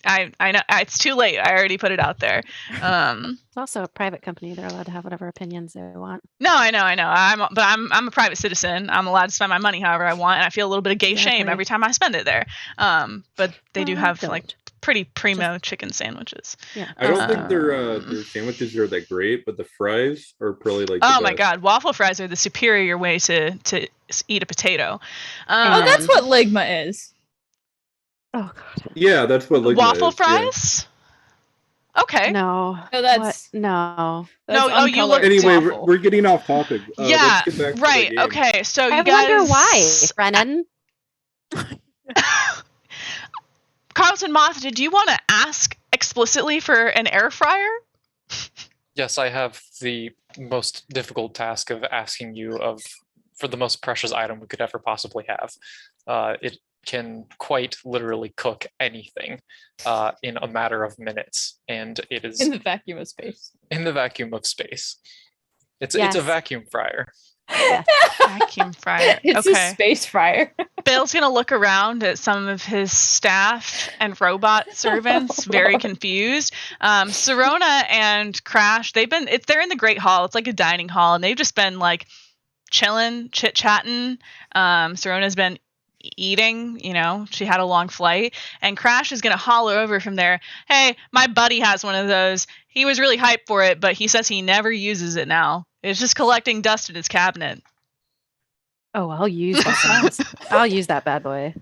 I know it's too late. I already put it out there. It's also a private company. They're allowed to have whatever opinions they want. No, I know. I'm a private citizen. I'm allowed to spend my money however I want, and I feel a little bit of gay shame Exactly. every time I spend it there. But they do Well, have don't. like pretty primo chicken sandwiches. Yeah. I don't think their Um, sandwiches are that great, but the fries are probably like. Oh the my best. god, waffle fries are the superior way to eat a potato. Oh, that's Um, what Ligma is. Oh god. Yeah, that's what Ligma waffle is, yeah. fries. Okay. No. No, that's What? No. that's No, oh, you look- uncolored Anyway, waffle. we're getting off topic. Yeah. Let's get back to the Right. game. Okay. So you I guys. wonder why, Brennan. Carlton Moth, did you want to ask explicitly for an air fryer? Yes, I have the most difficult task of asking you for the most precious item we could ever possibly have. It can quite literally cook anything in a matter of minutes, and it is in the vacuum of space. in the vacuum of space. It's a Yes. vacuum fryer. Vacuum fryer. It's a Okay. space fryer. Bill's gonna look around at some of his staff and robot servants, very Lord. confused. Serona and Crash, they're in the Great Hall. It's like a dining hall, and they've just been like chilling, chit chatting. Serona's been eating. She had a long flight, and Crash is gonna holler over from there. Hey, my buddy has one of those. He was really hyped for it, but he says he never uses it now. It's just collecting dust in his cabinet. Oh, I'll use that. I'll use that bad boy.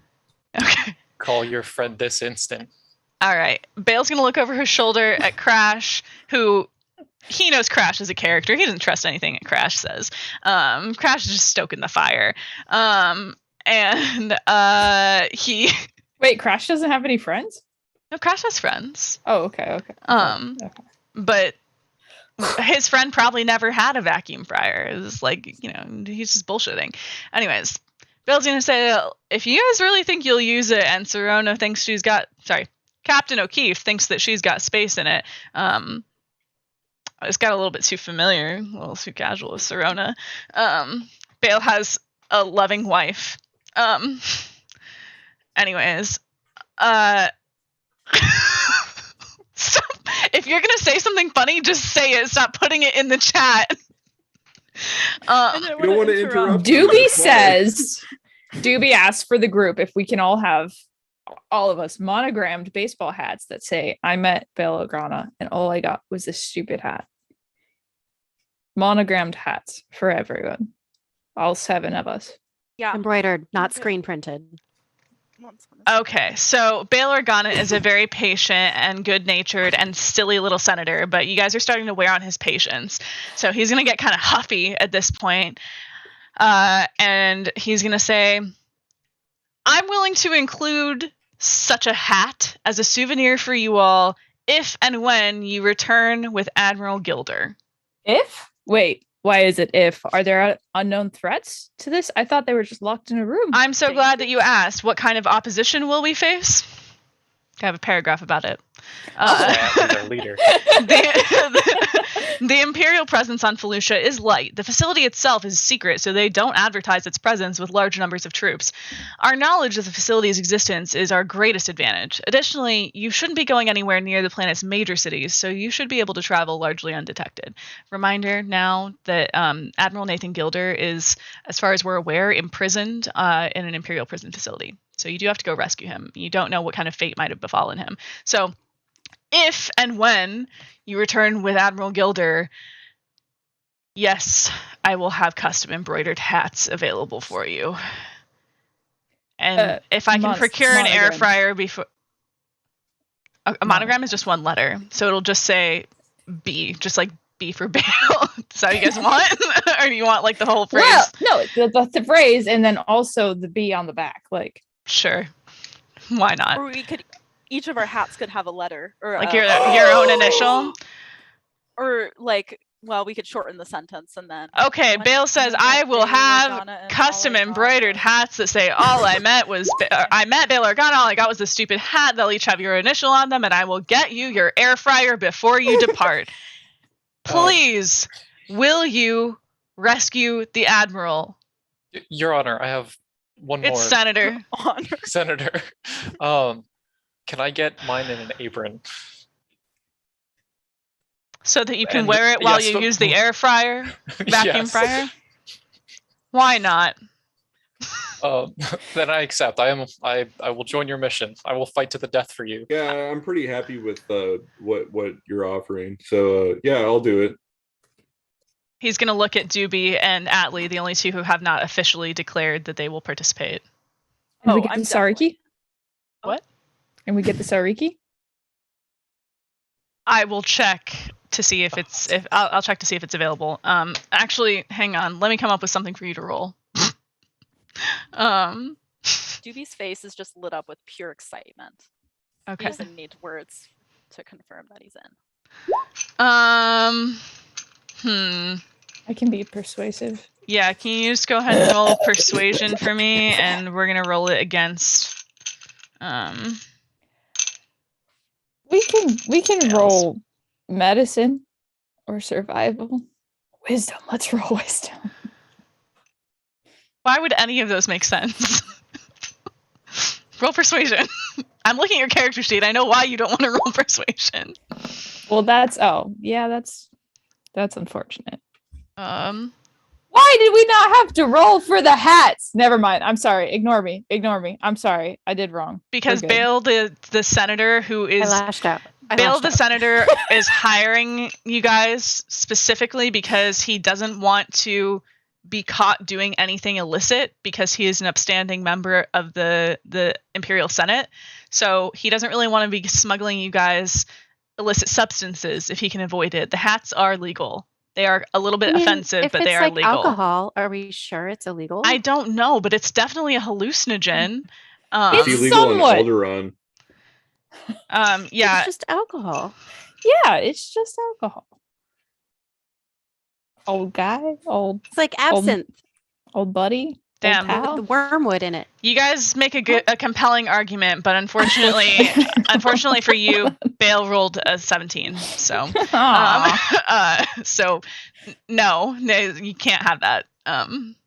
Okay. Call your friend this instant. All right. Bale's going to look over his shoulder at Crash, who he knows Crash is a character. He doesn't trust anything that Crash says. Crash is just stoking the fire. And he... Wait, Crash doesn't have any friends? No, Crash has friends. Oh, okay. Okay. But his friend probably never had a vacuum fryer. It's like, he's just bullshitting. Anyways, Bill's going to say, if you guys really think you'll use it, and Serona thinks Captain O'Keefe thinks that she's got space in it. It's got a little bit too familiar, a little too casual with Serona. Bale has a loving wife. Anyways, stop. If you're gonna say something funny, just say it. Stop putting it in the chat. I You don't want to interrupt. Doobie says, Doobie asks for the group if we can all have, all of us, monogrammed baseball hats that say, I met Bale Organa and all I got was this stupid hat. Monogrammed hats for everyone. All 7 of us. Yeah. Embroidered, not Okay. screen printed. Okay, so Bale Organa is a very patient and good-natured and silly little senator, but you guys are starting to wear on his patience. So he's going to get kind of huffy at this point, and he's going to say, I'm willing to include such a hat as a souvenir for you all if and when you return with Admiral Gilder. If? Wait, why is it if? Are there unknown threats to this? I thought they were just locked in a room. I'm so glad that you asked. What kind of opposition will we face? I have a paragraph about it. He's our leader. The Imperial presence on Felucia is light. The facility itself is secret, so they don't advertise its presence with large numbers of troops. Our knowledge of the facility's existence is our greatest advantage. Additionally, you shouldn't be going anywhere near the planet's major cities, so you should be able to travel largely undetected. Reminder now that Admiral Nathan Gilder is, as far as we're aware, imprisoned in an Imperial prison facility. So you do have to go rescue him. You don't know what kind of fate might have befallen him. So if and when you return with Admiral Gilder, yes, I will have custom embroidered hats available for you. And if I can procure an air monogram. fryer before... A monogram is just one letter. So it'll just say B, just like B for Bale. Is that what you guys want? Or do you want like the whole phrase? Well, no, the phrase and then also the B on the back. Like, Sure. Why not? Or we could, each of our hats could have a letter, or Like a- your own initial? or like, well, we could shorten the sentence and then. Okay, Like, Bale says, met I will Bale have Organa and all custom I got embroidered was-" hats that say, all I met was, I met Bale Organa, all I got was this stupid hat. They'll each have your initial on them, and I will get you your air fryer before you depart. Please, will you rescue the Admiral? Your Honor, I have one It's more. Senator. Honor. Senator. Can I get mine in an apron? So that you can And- wear it while yes, you but- use the air fryer, vacuum Yes. fryer? Why not? Then I accept. I will join your mission. I will fight to the death for you. Yeah, I'm pretty happy with what you're offering. So yeah, I'll do it. He's going to look at Doobie and Atlee, the only two who have not officially declared that they will participate. And we Oh, get I'm the Sariki? What? And we get the Sariki? I will check to see if it's if I'll check to see if it's available. Actually, hang on. Let me come up with something for you to roll. Doobie's face is just lit up with pure excitement. He Okay. doesn't need words to confirm that he's in. I can be persuasive. Yeah, can you just go ahead and roll persuasion for me, and we're gonna roll it against. We can Fails. roll medicine or survival. Wisdom. Let's roll wisdom. Why would any of those make sense? Roll persuasion. I'm looking at your character sheet. I know why you don't want to roll persuasion. Well, that's unfortunate. Why did we not have to roll for the hats? Never mind. I'm sorry. Ignore me. I'm sorry. I did wrong. Because We're good. Bale, the senator who I is lashed out. Bale the senator is hiring you guys specifically because he doesn't want to be caught doing anything illicit because he is an upstanding member of the Imperial Senate. So he doesn't really want to be smuggling you guys illicit substances if he can avoid it. The hats are legal. They are a little bit offensive, but they are like legal. Alcohol, are we sure it's illegal? I don't know, but it's definitely a hallucinogen. It's It's illegal somewhat. on Alderaan. Yeah, It's just alcohol. Yeah, it's just alcohol. Old guy, old It's like absinthe buddy. Damn. Old with pal. the wormwood in it. you guys make a compelling argument, but unfortunately for you, Bale rolled a 17. So, Aw. no, you can't have that. I'm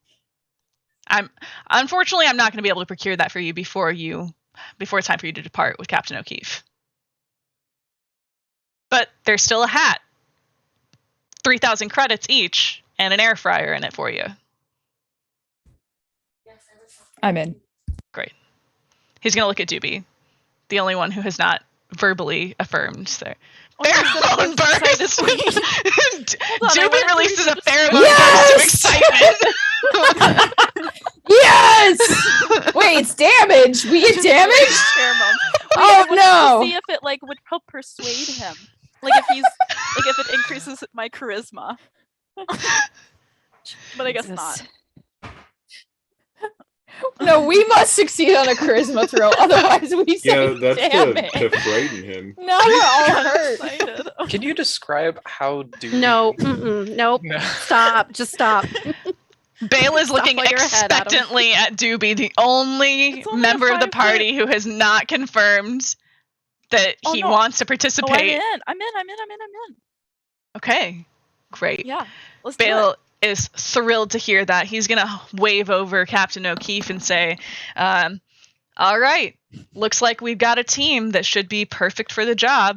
not going to be able to procure that for you before it's time for you to depart with Captain O'Keefe. But there's still a hat, 3,000 credits each, and an air fryer in it for you. I'm in. Great. He's going to look at Doobie, the only one who has not verbally affirmed there. Oh, you said it Pheromone was burst! excited. Hold on, I Doobie wanted to releases a read pheromone Yes! burst of excitement. Yes! Wait, it's damage. We get damaged? Pheromones. Oh, I wanted no. To see if it would help persuade him. Like if it increases my charisma. But I guess Jesus. not. No, we must succeed on a charisma throw. Otherwise, we Yeah, say that's damage. to frighten him. Now we're all I'm hurt. excited. Can you describe how do No, nope. No. Stop. Just stop. Bale is Stop looking while you're ahead, Adam. expectantly at Doobie, the only It's only a member of the 5 party who has not confirmed that Oh, he no. wants to Oh, participate. I'm in. Okay, great. Yeah. Let's do Bale it. is thrilled to hear that. He's going to wave over Captain O'Keefe and say, all right, looks like we've got a team that should be perfect for the job.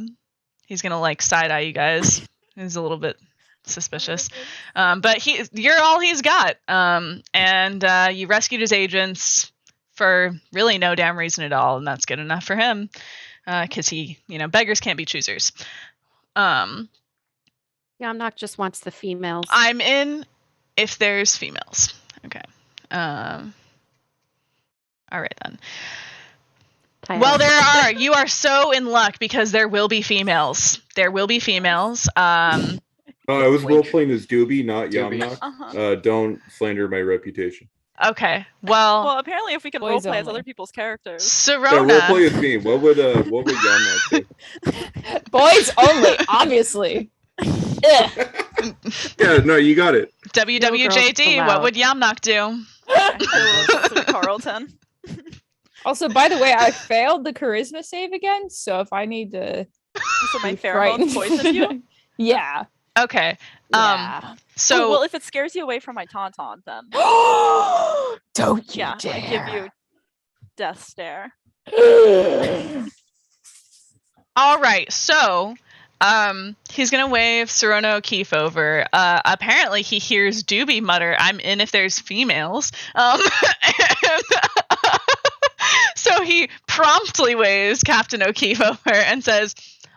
He's going to side-eye you guys. He's a little bit suspicious. But you're all he's got. And you rescued his agents for really no damn reason at all, and that's good enough for him. Because beggars can't be choosers. Yamnok just wants the females. I'm in if there's females. Okay. All right then. Title. Well, you are so in luck because there will be females. There will be females. I was Wink. role playing as Doobie, not Doobie. Yamnok. Uh-huh. Don't slander my reputation. Okay. Well, Well, apparently, if we can Boys roleplay as only. other people's characters. Yeah, role play Serona. as me. What would Yamnok say? Boys only, obviously. Ugh. Yeah, no, you got it. WWJD. What allowed. would Yamnok do? Sweet Carlton. Also, by the way, I failed the charisma save again, so if I need to So my be pheromones frightened- poisoned you? Yeah. Okay. Yeah. So Oh, well, if it scares you away from my tauntaun, then Don't you yeah, dare. I give you death stare. All right, so he's gonna wave Serona O'Keefe over. Apparently, he hears Doobie mutter, "I'm in if there's females." And, so he promptly waves Captain O'Keefe over and says,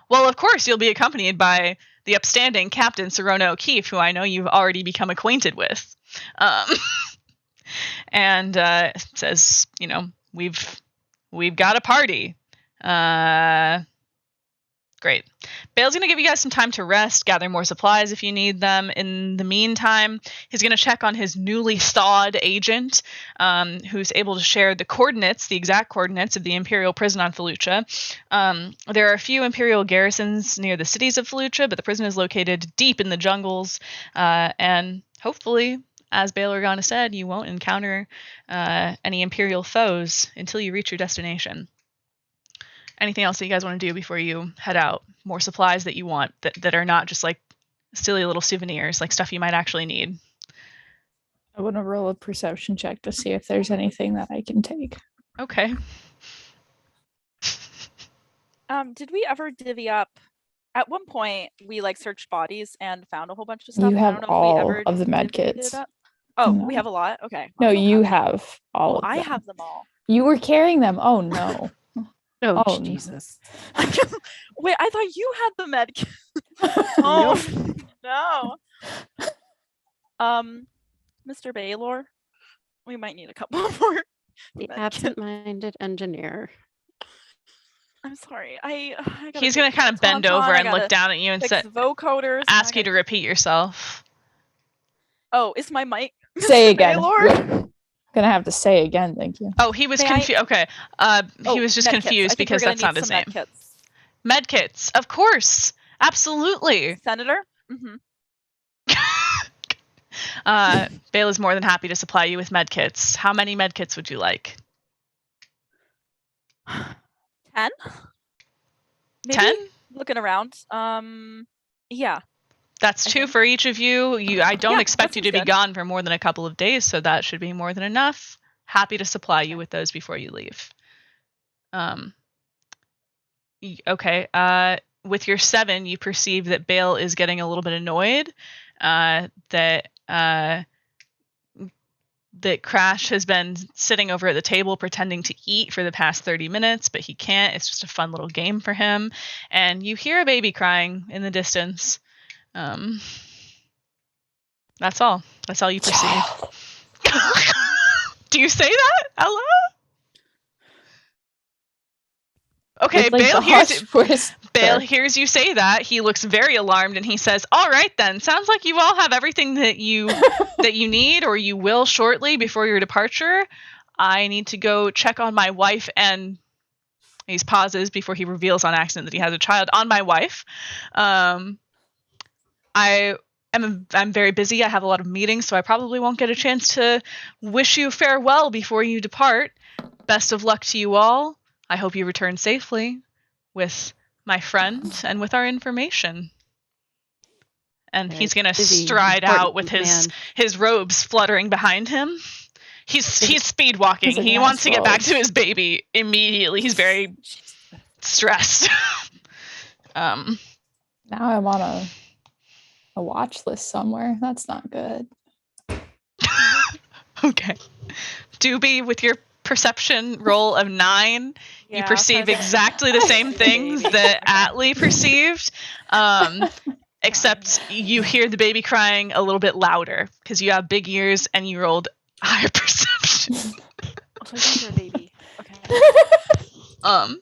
"Well, of course, you'll be accompanied by the upstanding Captain Serona O'Keefe, who I know you've already become acquainted with." And says, "You know, we've got a party." Great. Bale's going to give you guys some time to rest, gather more supplies if you need them. In the meantime, he's going to check on his newly thawed agent, who's able to share the coordinates, the exact coordinates of the Imperial prison on Felucia. There are a few Imperial garrisons near the cities of Felucia, but the prison is located deep in the jungles, and hopefully, as Bale Organa said, you won't encounter any Imperial foes until you reach your destination. Anything else that you guys want to do before you head out? More supplies that you want that are not just like silly little souvenirs, like stuff you might actually need. I want to roll a perception check to see if there's anything that I can take. Okay. Did we ever divvy up? At one point, we like searched bodies and found a whole bunch of stuff. You and I have don't know if we all ever of the med divvied it kits. up. Oh, No. we have a lot. Okay. No, I don't you have. have all Oh, of I them. have them all. You were carrying them. Oh no. Oh, Oh, Jesus. Wait, I thought you had the med kit. Oh no. Mr. Baylor, we might need a couple more. The med kits. absent-minded engineer. I'm sorry. I gotta He's fix going to kind the of bend tauntaun, over I and look gotta down at you and fix say, vocoders. and I ask you to gotta- repeat yourself. Oh, is my mic? Say Mr. again. Baylor? Gonna have to say again, thank you. Oh, he was May I- confused. Okay. He was just med kits. I confused think we're because gonna that's not need his some name. med kits. Medkits, of course. Absolutely. Senator? Mm-hmm. Bale is more than happy to supply you with medkits. How many medkits would you like? 10? Maybe? 10? Looking around. Yeah. That's I 2 think. for each of you. I don't Yeah, expect that you to seems be good. gone for more than a couple of days, so that should be more than enough. Happy to supply you with those before you leave. Okay. With your 7, you perceive that Bale is getting a little bit annoyed. That Crash has been sitting over at the table pretending to eat for the past 30 minutes, but he can't. It's just a fun little game for him. And you hear a baby crying in the distance. That's all. That's all you perceive. Do you say that out loud? Okay, With, like, Bale the hears hush it. whisper. Bale hears you say that. He looks very alarmed and he says, "All right then. Sounds like you all have everything that you need or you will shortly before your departure. I need to go check on my wife and." He pauses before he reveals on accident that he has a child. On my wife. I'm very busy. I have a lot of meetings, so I probably won't get a chance to wish you farewell before you depart. Best of luck to you all. I hope you return safely with my friend and with our information. And Very he's gonna busy, stride out with important his robes fluttering behind him. He's speed walking. He's a He nice wants to get back robes. to his baby immediately. He's very stressed. Now I'm on a watch list somewhere. That's not good. Okay. Doobie, with your perception roll of 9, you Yeah, perceive sorry. exactly the same things Baby. that Okay. Atlee perceived, except you hear the baby crying a little bit louder because you have big ears and you rolled higher perception. Oh, so these are a baby. Okay. Um.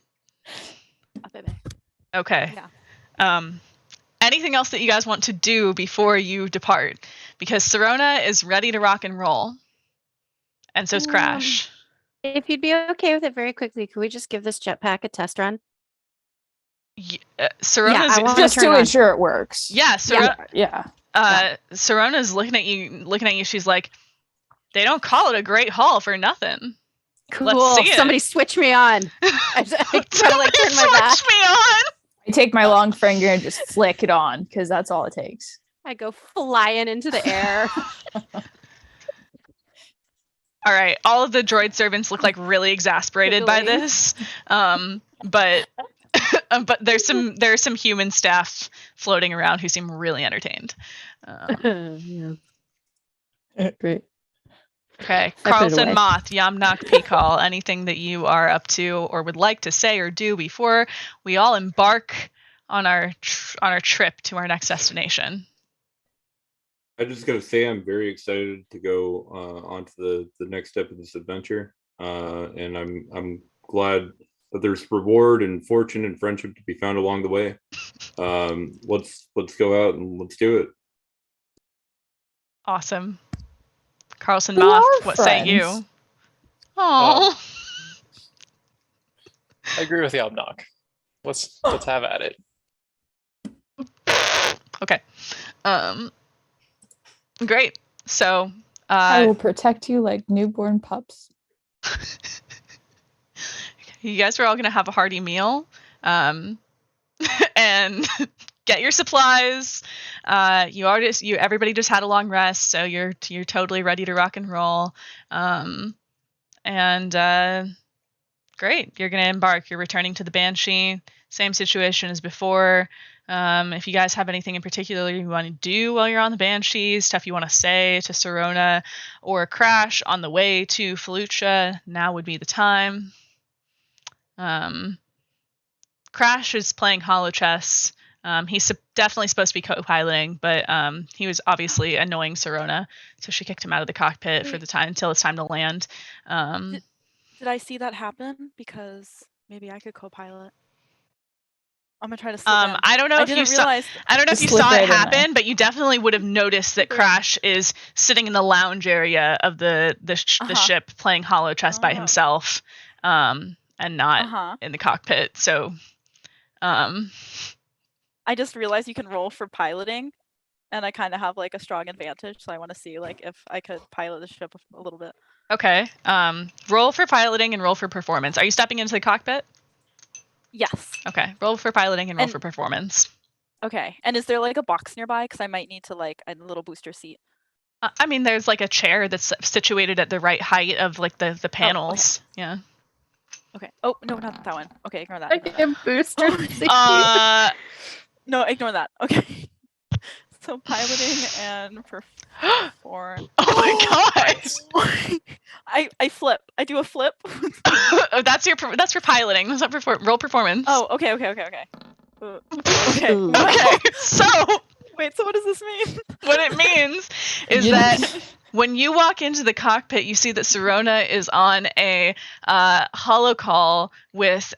A baby. Okay. Yeah. Anything else that you guys want to do before you depart? Because Serona is ready to rock and roll, and so's Crash. If you'd be okay with it very quickly, could we just give this jetpack a test run? Serona's I want Just turn to it on. ensure it works. yeah. Yeah. Serona's looking at you. She's like, they don't call it a great haul for nothing. Cool. see it. Somebody switch me on. I try to like turn my back. Switch me on. I take my long finger and just flick it on because that's all it takes. I go flying into the air. All right. All of the droid servants look like really exasperated by Giggling. this. But But there's some human staff floating around who seem really entertained. Yeah. Great. Okay, it Carlson away. Moth, Yamnak Peekall, anything that you are up to or would like to say or do before we all embark on our trip to our next destination? I just gotta say I'm very excited to go on to the next step of this adventure, and I'm glad that there's reward and fortune and friendship to be found along the way. Let's go out and let's do it. Awesome. Carlson We Moth, are what say you? friends. Oh, I agree with Yamnak. Let's have at it. okay. Great. So, I will protect you like newborn pups. you guys are all gonna have a hearty meal, and get your supplies. Everybody just had a long rest, so you're totally ready to rock and roll. Great. You're gonna embark. You're returning to the Banshee. Same situation as before. If you guys have anything in particular you want to do while you're on the Banshee, stuff you want to say to Sirona or Crash on the way to Felucia, now would be the time. Crash is playing holo chess. He's definitely supposed to be co-piloting, but he was obviously annoying Sirona, so she kicked him out of the cockpit for the time until it's time to land. Did I see that happen? Because maybe I could co-pilot. I'm gonna try to slip in. I don't know I if you didn't saw. realize. I don't know if Just you slip saw right it in there. happen, but you definitely would have noticed that Slip in. Crash is sitting in the lounge area of the ship playing holo chess by Oh. himself, and not in the cockpit. So, I just realized you can roll for piloting, and I kind of have like a strong advantage. So I want to see like if I could pilot the ship a little bit. okay. Roll for piloting and roll for performance. Are you stepping into the cockpit? Yes. Okay. Roll for piloting and roll And- for performance. Okay. And is there like a box nearby? Because I might need to like a little booster seat. I mean, there's like a chair that's situated at the right height of like the panels. Yeah. Okay. Oh no, not that one. Okay, ignore that. Like a booster. No, ignore that. Okay. So piloting and perform. Oh my god! Nice. I flip. I do a flip. That's for piloting. That's not roll performance. Oh, okay. Okay. Okay. Ooh. Okay. So Wait. So what does this mean? what it means is You- that when you walk into the cockpit, you see that Sirona is on a holocall with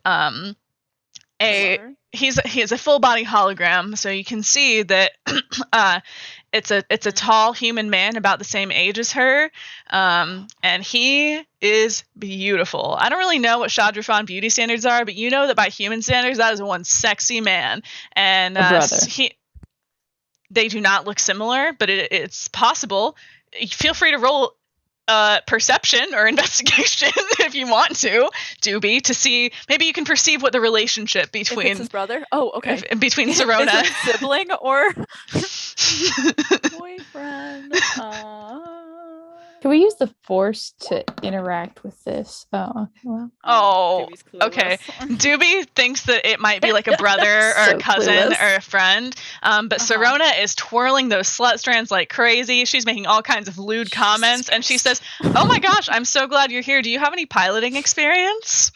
he has a full body hologram, so you can see that it's a tall human man about the same age as her, and he is beautiful. I don't really know what Shadrafan beauty standards are, but you know that by human standards, that is one sexy man. And A brother. they do not look similar, but it's possible. Feel free to roll perception or investigation if you want to, Doobie, to see maybe you can perceive what the relationship If it's between his brother. Oh, okay. between Is Sirona. it sibling or boyfriend? Can we use the force to interact with this? Oh, okay. Well, Oh, Doobie's clueless. okay. Doobie thinks that it might be like a brother or So a cousin clueless. or a friend, but Sirona is twirling those slut strands like crazy. She's making all kinds of lewd comments, and she says, "Oh my gosh, I'm so glad you're here. Do you have any piloting experience?"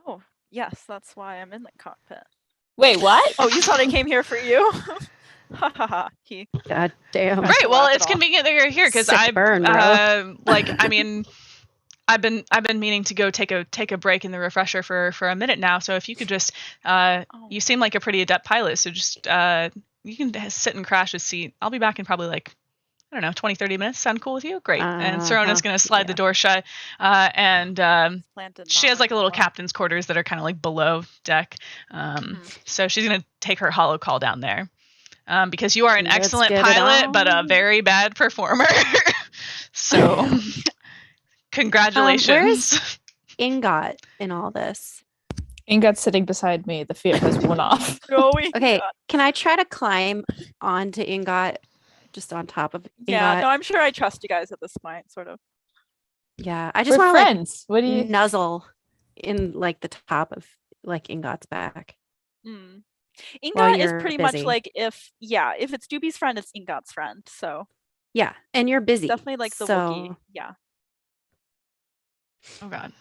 Oh, yes. That's why I'm in the cockpit. wait, what? Oh, you thought I came here for you? Ha ha ha. God damn. Right. Great. Well, laugh it it's off. convenient that you're here because Sick burn, bro. I mean, I've been meaning to go take a break in the refresher for a minute now. So if you could just, you seem like a pretty adept pilot, so just you can sit and crash a seat. I'll be back in probably like, I don't know, 20, 30 minutes. Sound cool with you? Great. And Sirona's going to slide the door shut. And Planted she has like a little not. captain's quarters that are kind of like below deck. So she's going to take her holo call down there. Because you are an Let's excellent get it pilot, but a on. very bad performer. So, congratulations. Ingot in all this. Ingot's sitting beside me. The fear has worn off. Going. Okay, can I try to climb onto Ingot, just on top of Ingot? Yeah, no, I'm sure I trust you guys at this point, sort of. Yeah, I just We're want to like friends. What do you? nuzzle in like the top of like Ingot's back. Mm. While Ingot is you're pretty much busy. like if it's Doobie's friend, it's Ingot's friend. So Yeah, and you're busy. definitely like the so, Wookiee. Yeah. Oh god.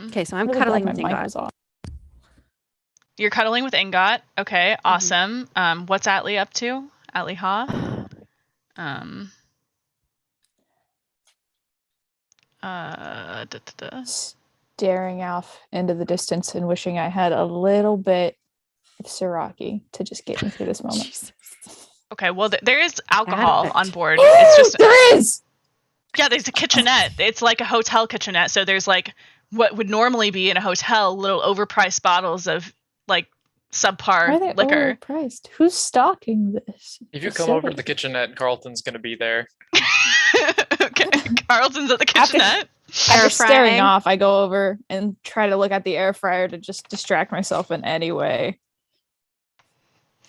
Okay, so I'm Really glad cuddling my with mic Ingot. was off. You're cuddling with Ingot. Okay, awesome. What's Atlee up to? Atlee Ha? Staring off into the distance and wishing I had a little bit of Siraki to just get me through this moment. Jesus. Okay, well, there is alcohol Addict. on board. It's just There is! yeah. There's a kitchenette. It's like a hotel kitchenette. So there's like what would normally be in a hotel, little overpriced bottles of like Why are subpar they liquor. overpriced? Who's stocking this? If you It's come over to silly. the kitchenette, Carlton's gonna be there. Okay, Carlton's at the After- kitchenette. Air After staring frying. off, I go over and try to look at the air fryer to just distract myself in any way.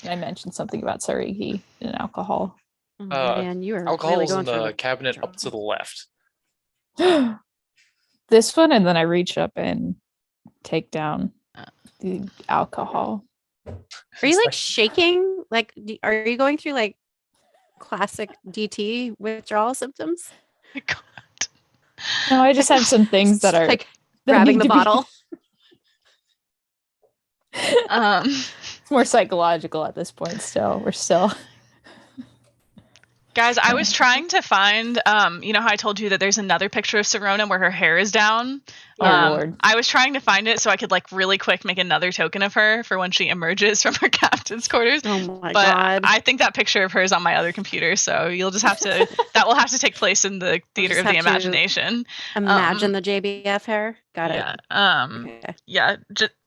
And I mentioned something about Sariki and alcohol. Oh, Uh, man, you are Alcohol's really in going for the cabinet up to the left. This one, and then I reach up and take down the alcohol. Are you like shaking? Like, are you going through like classic DT withdrawal symptoms? My God. No, I just have some things that are like that grabbing need the to be- bottle. It's more psychological at this point. Still, we're still. Guys, I was trying to find, you know how I told you that there's another picture of Serona where her hair is down? Oh, Lord. I was trying to find it so I could like really quick make another token of her for when she emerges from her captain's quarters. Oh my But god! I think that picture of her is on my other computer, so you'll just have to, that will have to take place in the theater just of the have to imagination. Imagine the JBF hair. Got it. Yeah. Okay. Yeah.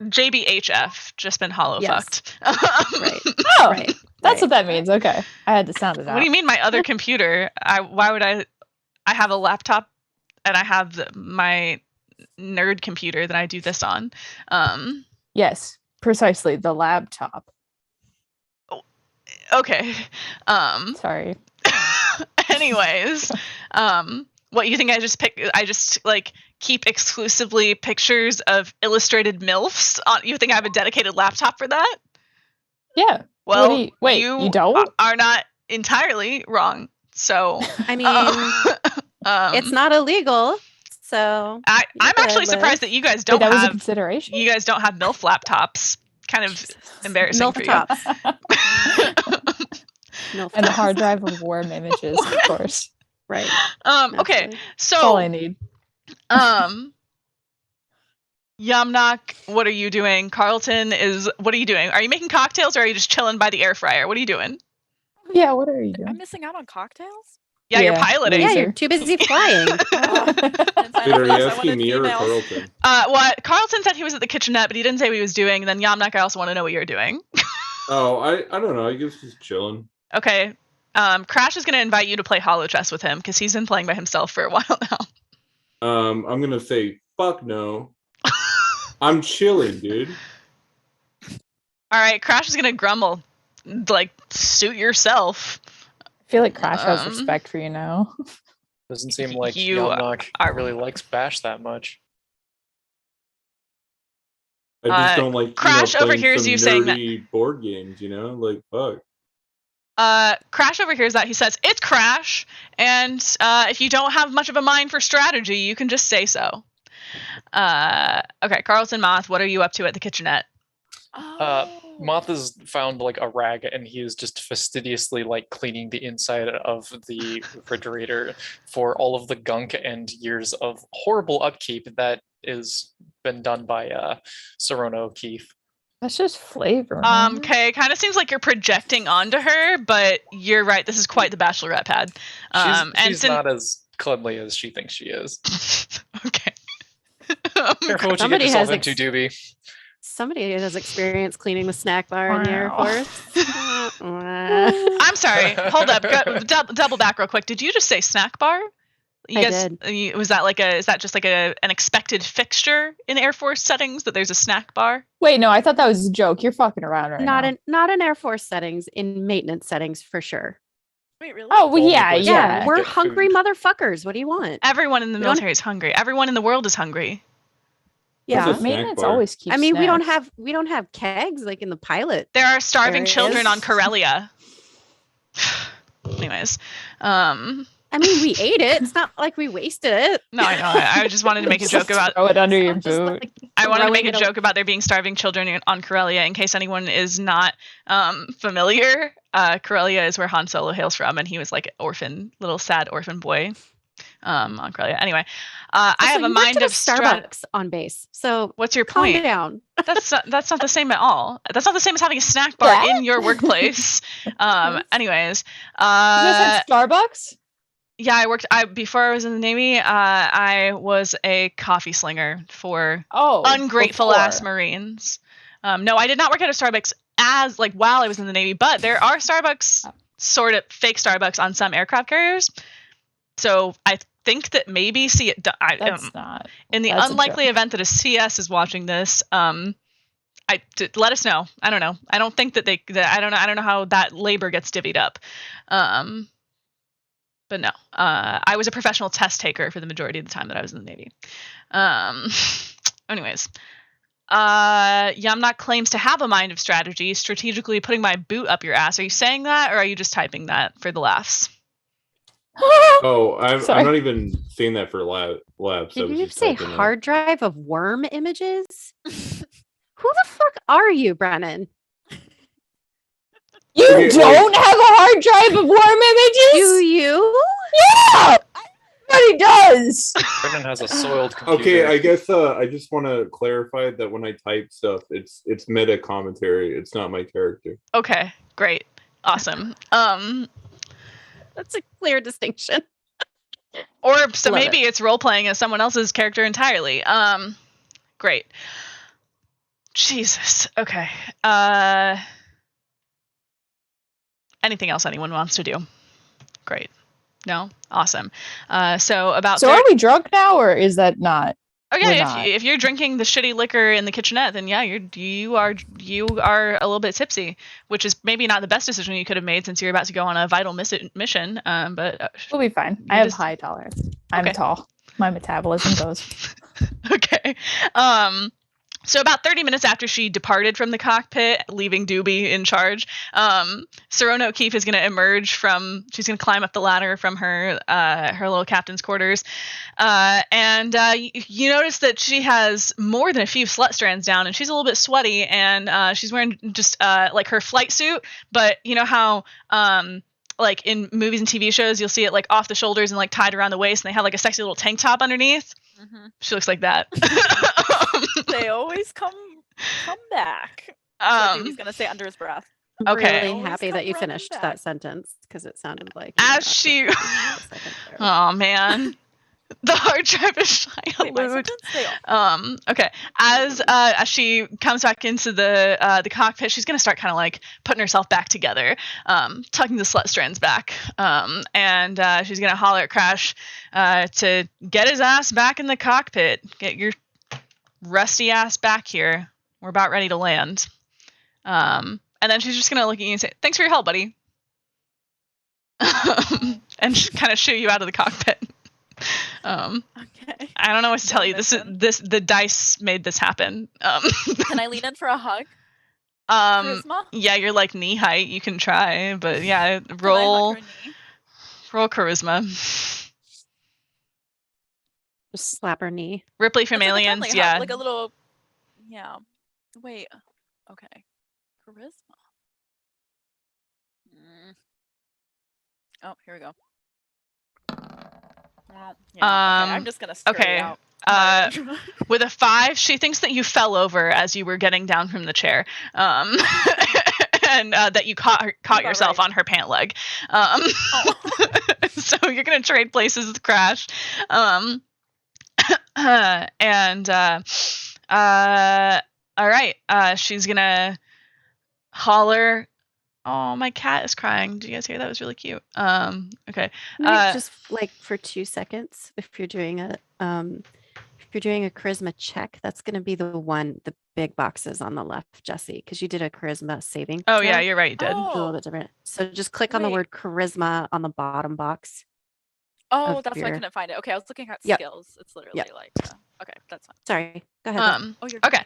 JBHF, just been hollow Yes. fucked. Right. Oh, Right. that's right. what that means. Okay, I had to sound it out. What do you mean my other computer? Why would I have a laptop and I have my nerd computer that I do this on. Yes, precisely the laptop. Okay. Sorry. Anyways, what you think I just like keep exclusively pictures of illustrated MILFs on, you think I have a dedicated laptop for that? Yeah. Well, do you don't? are not entirely wrong. So I mean, it's it's not illegal. So I'm actually Liz. surprised that you guys Wait, don't that was a have consideration. you guys don't have MILF laptops. Kind of embarrassing MILF for you. tops. MILF And the tops. hard drive of warm images, of course. Right. Okay, naturally. That's all I so need. Yamnak, what are you doing? Carlton what are you doing? Are you making cocktails or are you just chilling by the air fryer? What are you doing? Yeah, what are you I'm doing? missing out on cocktails. Yeah, you're Yeah, piloting. Yeah, Laser. you're too busy flying. Didn't sign Dude, up are for you this, I asking wanted me or females. Carlton? Well, Carlton said he was at the kitchenette, but he didn't say what he was doing. And then Yamnak, I also want to know what you're doing. Oh, I don't know. I guess just chilling. Okay. Crash is going to invite you to play Hollow Chess with him because he's been playing by himself for a while now. I'm gonna say fuck no. I'm chilling, dude. All right, Crash is going to grumble. Like, suit yourself. I feel like Crash has Um, respect for you now. Doesn't seem like You Yamnak are- really likes Bash that much. I just Uh, don't like Crash playing overhears some you saying that- nerdy board games. You know, like fuck. Crash overhears that. He says, "It's Crash, and if you don't have much of a mind for strategy, you can just say so." Okay, Carlton Moth, what are you up to at the kitchenette? Moth has found like a rag and he is just fastidiously like cleaning the inside of the refrigerator for all of the gunk and years of horrible upkeep that is been done by Serona O'Keefe. That's just flavor. man. Okay, kind of seems like you're projecting onto her, but you're right. This is quite the bachelorette pad. She's not as cleanly as she thinks she is. Okay. Careful what you get Somebody yourself has into, Doobie. Somebody has experience cleaning the snack bar in the Air Wow. Force. I'm sorry. Hold up. Double back real quick. Did you just say snack bar? You I guys, did. Was that is that just like an expected fixture in Air Force settings that there's a snack bar? Wait, no, I thought that was a joke. You're fucking around right not now. not in Air Force settings, in maintenance settings for sure. Wait, really? Oh, well, Only yeah, place Yeah, where yeah. you we're get hungry food. motherfuckers. What do you want? Everyone in the We don't- military is hungry. Everyone in the world is hungry. Yeah. What's a snack maintenance bar? always keeps. I mean, snacks. we don't have kegs like in the pilot. There are starving children on Areas. Corellia. Anyways, I mean, we ate it. It's not like we wasted it. no, I know. I just wanted to make a joke about. Throw it under your Just, boot. like, I wanted to make throwing a it joke about there being starving children on Corellia. In case anyone is not familiar, Corellia is where Han Solo hails from, and he was like an orphan, little sad orphan boy on Corellia. Anyway, I Also, have a you worked mind at a of Starbucks on base. So What's your calm point? down. That's not the same at all. That's not the same as having a snack bar Yeah. in your workplace. Anyways, You guys had Starbucks? yeah, before I was in the Navy. I was a coffee slinger for Oh, ungrateful ass before. Marines. No, I did not work at a Starbucks while I was in the Navy, but there are Starbucks, sort of fake Starbucks on some aircraft carriers. So I think that maybe That's not. in the that's a unlikely joke. event that a CS is watching this, let us know. I don't know. I don't think that I don't know how that labor gets divvied up. But no, I was a professional test taker for the majority of the time that I was in the Navy. Anyways, Yamnok claims to have a mind of strategy, strategically putting my boot up your ass. Are you saying that, or are you just typing that for the laughs? Oh, Sorry. I'm not even saying that for labs. I Did was you just say typing it. hard drive of worm images? Who the fuck are you, Brennan? You Okay, don't have a hard drive of worm Do images? you? Yeah! Everybody does. Brendan has a soiled computer. Okay, I guess I just want to clarify that when I type stuff, it's meta commentary. It's not my character. Okay, great, awesome. That's a clear distinction. Or so Love maybe it's role playing as someone else's character entirely. Great. Jesus. Okay. Anything else anyone wants to do? Great. No? Awesome. So about So are we drunk now, or is that not? Oh we're yeah, not? if you're drinking the shitty liquor in the kitchenette, then yeah, you are a little bit tipsy, which is maybe not the best decision you could have made since you're about to go on a vital mission. But We'll be fine. You I have just- high tolerance. I'm Okay. tall. My metabolism goes. okay. So about 30 minutes after she departed from the cockpit, leaving Doobie in charge, Serona O'Keefe is going to emerge she's going to climb up the ladder from her little captain's quarters. And you notice that she has more than a few slut strands down, and she's a little bit sweaty, and she's wearing just like her flight suit, but you know how like in movies and TV shows, you'll see it like off the shoulders and like tied around the waist, and they have like a sexy little tank top underneath. Mhm. She looks like that. They always come back. That's what he's gonna say under his breath. I'm Okay. really Always happy come that you running finished back. that sentence because it sounded like As she- Oh man, the hard drive is shy a Wait, my loot. sentence? They all- Okay. As she comes back into the cockpit, she's gonna start kind of like putting herself back together, tucking the slut strands back, and she's gonna holler at Crash to get his ass back in the cockpit. Get your rusty ass back here. We're about ready to land. And then she's just gonna look at you and say, "Thanks for your help, buddy," and kind of shoo you out of the cockpit. Okay. I don't know what to tell you. Mission. The dice made this happen. Can I lean in for a hug? Charisma? Yeah, you're like knee height. You can try, but yeah, Can I hug roll her knee? charisma. Just slap her knee. Ripley from It's like a Aliens, friendly hug, yeah. like a little. Yeah. Wait. Okay. Charisma. Oh, here we go. Well, yeah, okay, I'm just gonna scurry okay. out. With a 5, she thinks that you fell over as you were getting down from the chair, and that you caught about yourself right. on her pant leg. Oh. So you're gonna trade places with Crash, and all right. She's gonna holler. Oh, my cat is crying. Did you guys hear that? It was really cute. Okay. Just like for 2 seconds, if you're doing a charisma check, that's going to be the big boxes on the left, Jesse, because you did a charisma saving. Oh throw. yeah, you're right. You did. It's a Oh. little bit different. So just click on the Wait. word charisma on the bottom box. Oh, of that's why I your- couldn't find it. Okay, I was looking at Yep. skills. It's literally Yep. like Okay, that's fine. Sorry. Go ahead. Beth. Oh, you're Okay.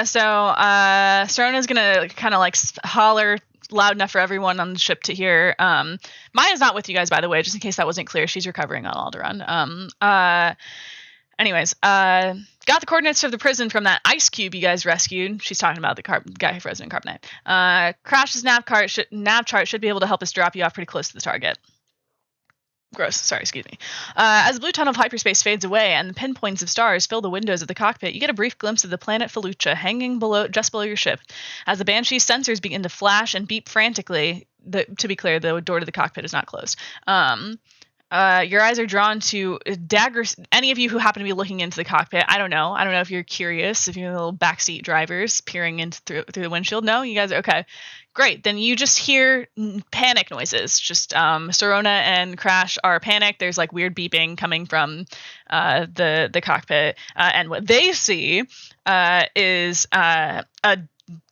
So Serona's gonna kind of like holler loud enough for everyone on the ship to hear. Maya's not with you guys, by the way, just in case that wasn't clear. She's recovering on Alderaan. Anyways, got the coordinates of the prison from that ice cube you guys rescued. She's talking about the guy who frozen in carbonite. Crash's nav chart should be able to help us drop you off pretty close to the target. Gross. Sorry, excuse me. As the blue tunnel of hyperspace fades away and the pinpoints of stars fill the windows of the cockpit, you get a brief glimpse of the planet Felucia hanging just below your ship. As the Banshee's sensors begin to flash and beep frantically, to be clear, the door to the cockpit is not closed. Your eyes are drawn to daggers. Any of you who happen to be looking into the cockpit, I don't know if you're curious, if you're little backseat drivers peering into through the windshield. No, you guys are okay. Great. Then you just hear panic noises. Just Serona and Crash are panicked. There's like weird beeping coming from the cockpit, and what they see is a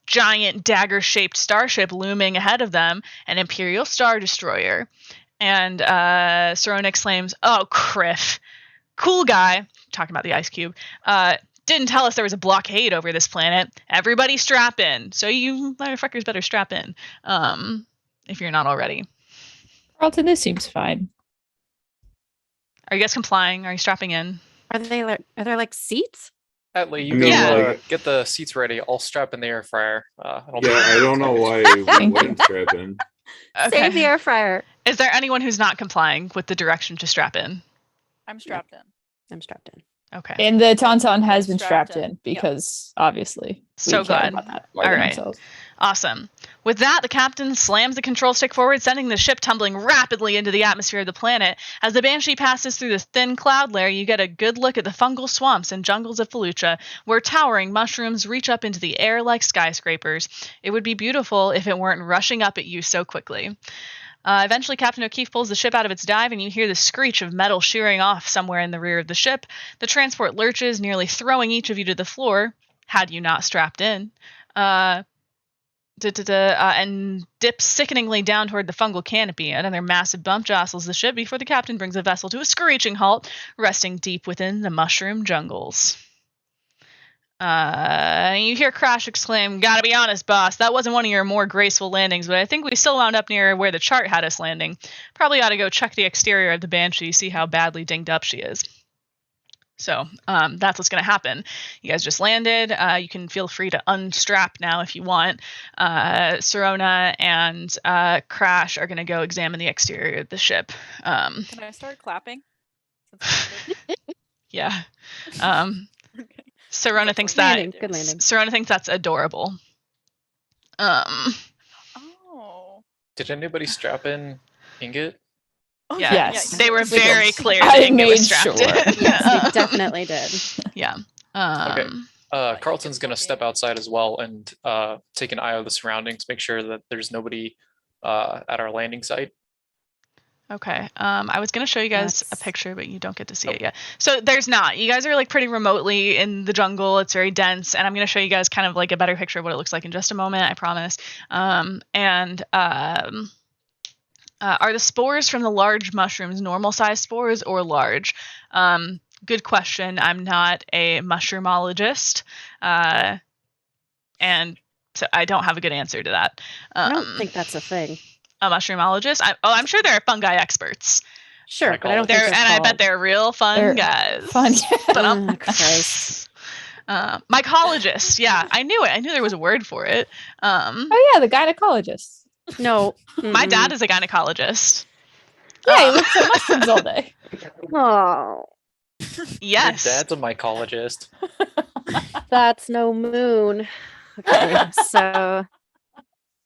giant dagger-shaped starship looming ahead of them, an Imperial Star Destroyer. And Serona exclaims, "Oh, Criff, cool guy," talking about the ice cube, didn't tell us there was a blockade over this planet. Everybody strap in. So you motherfuckers better strap in, if you're not already. Carlton, this seems fine. Are you guys complying? Are you strapping in? Are there like seats? Atley, you I go mean, Yeah. get the seats ready. I'll strap in the air fryer. I don't know why we Thank wouldn't strap in. Save the air fryer. Is there anyone who's not complying with the direction to strap in? I'm strapped in. I'm strapped in. Okay. And the Tauntaun has been Strapped strapped in. in because obviously So we care glad. about that more All than right. ourselves. Awesome. With that, the captain slams the control stick forward, sending the ship tumbling rapidly into the atmosphere of the planet. As the Banshee passes through the thin cloud layer, you get a good look at the fungal swamps and jungles of Felucia, where towering mushrooms reach up into the air like skyscrapers. It would be beautiful if it weren't rushing up at you so quickly. Eventually, Captain O'Keefe pulls the ship out of its dive, and you hear the screech of metal shearing off somewhere in the rear of the ship. The transport lurches, nearly throwing each of you to the floor, had you not strapped in. And dips sickeningly down toward the fungal canopy. Another massive bump jostles the ship before the captain brings the vessel to a screeching halt, resting deep within the mushroom jungles. You hear Crash exclaim, "Gotta be honest, boss, that wasn't one of your more graceful landings, but I think we still wound up near where the chart had us landing. Probably ought to go check the exterior of the Banshee, see how badly dinged up she is." So that's what's going to happen. You guys just landed. You can feel free to unstrap now if you want. Serona and Crash are going to go examine the exterior of the ship. Can I start clapping? Yeah. Okay. Serona thinks Good that landing. Good landing. Serona thinks that's adorable. Oh. Did anybody strap in Ingot? Oh, Yeah. Yes. They were We very did. clear I that Ingot was made strapped sure. in. Yes, we definitely did. Yeah. Okay. I Carlton's think gonna it's step working. outside as well and take an eye of the surroundings, make sure that there's nobody at our landing site. Okay. I was gonna show you guys a That's- picture, but you don't get to see Oh. it yet. So there's not. You guys are like pretty remotely in the jungle. It's very dense, and I'm gonna show you guys kind of like a better picture of what it looks like in just a moment. I promise. Are the spores from the large mushrooms normal size spores or large? Good question. I'm not a mushroomologist, and so I don't have a good answer to that. I don't think that's a thing. A mushroomologist. I'm sure there are fungi experts. Sure, but I don't They're, think and they're I bet they're real fun They're guys. fun. But Oh, Christ. mycologist. Yeah, I knew it. I knew there was a word for it. Oh yeah, the gynecologist. No. My dad is a gynecologist. Yeah, he looks at mushrooms all day. Oh, Yes. Your dad's a mycologist. that's no moon. Okay, so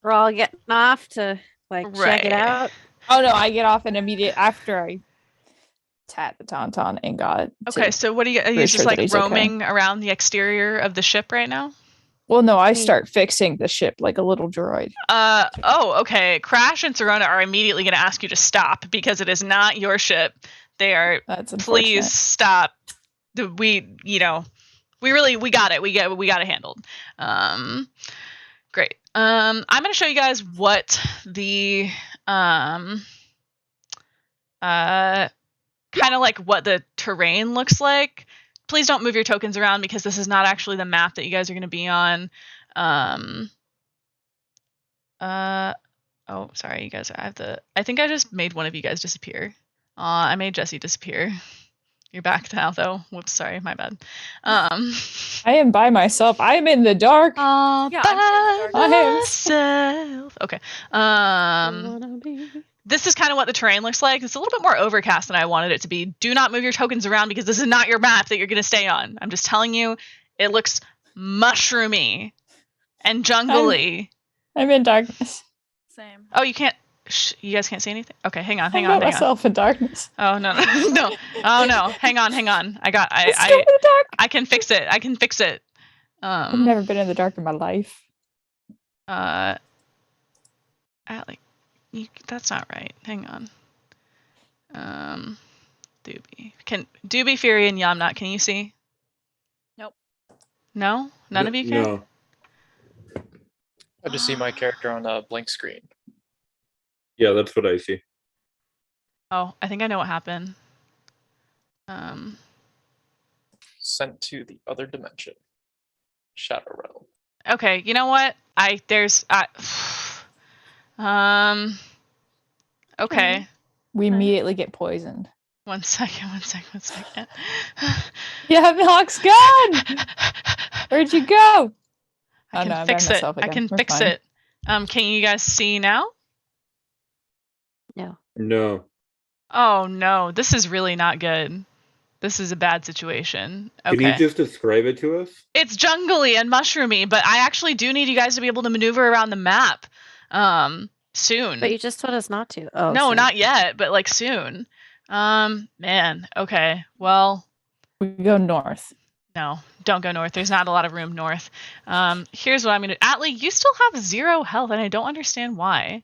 we're all getting off to like check it Right. out. Oh no, I get off in immediate after I tat the Tauntaun and got Okay, to- so what are you Pretty just sure that like he's okay. roaming around the exterior of the ship right now? Well, no, I Me. start fixing the ship like a little droid. Okay. Crash and Serona are immediately going to ask you to stop because it is not your ship. They are. That's unfortunate. Please stop. We got it. We got it handled. Great. I'm going to show you guys what the kind of like what the terrain looks like. please don't move your tokens around because this is not actually the map that you guys are going to be on. Oh, sorry, you guys. I think I just made one of you guys disappear. I made Jesse disappear. You're back now, though. Whoops, sorry, my bad. I am by myself. I am in the dark. All Yeah, I'm in the by dark. I am myself. Okay. Wanna be- This is kind of what the terrain looks like. It's a little bit more overcast than I wanted it to be. Do not move your tokens around because this is not your map that you're going to stay on. I'm just telling you, it looks mushroomy and jungly. I'm in darkness. Same. Oh, you can't. You guys can't see anything. Okay, hang on. I'm by myself in darkness. Oh no, no. Oh no, hang on. Let's go in the dark. I can fix it. I've never been in the dark in my life. Allie, that's not right. Hang on. Doobie, Fury, and Yamnat, can you see? Nope. No? None of you can? No. I just see my character on a blank screen. Yeah, that's what I see. Oh, I think I know what happened. Sent to the other dimension. Shadow Realm. Okay, you know what? Okay. We immediately get poisoned. One second. Yeah, Hawk's gone. Where'd you go? I can no, I'm fix by it. myself I again. can We're fix fine. it. Can you guys see now? No. No. Oh no, this is really not good. This is a bad situation. Okay. Can you just describe it to us? It's jungly and mushroomy, but I actually do need you guys to be able to maneuver around the map. Soon. But you just told us not to. Oh, No, so- not yet, but like soon. Man. Okay. Well, We go north. no, don't go north. There's not a lot of room north. Here's what I'm gonna. Atlee, you still have 0 health, and I don't understand why.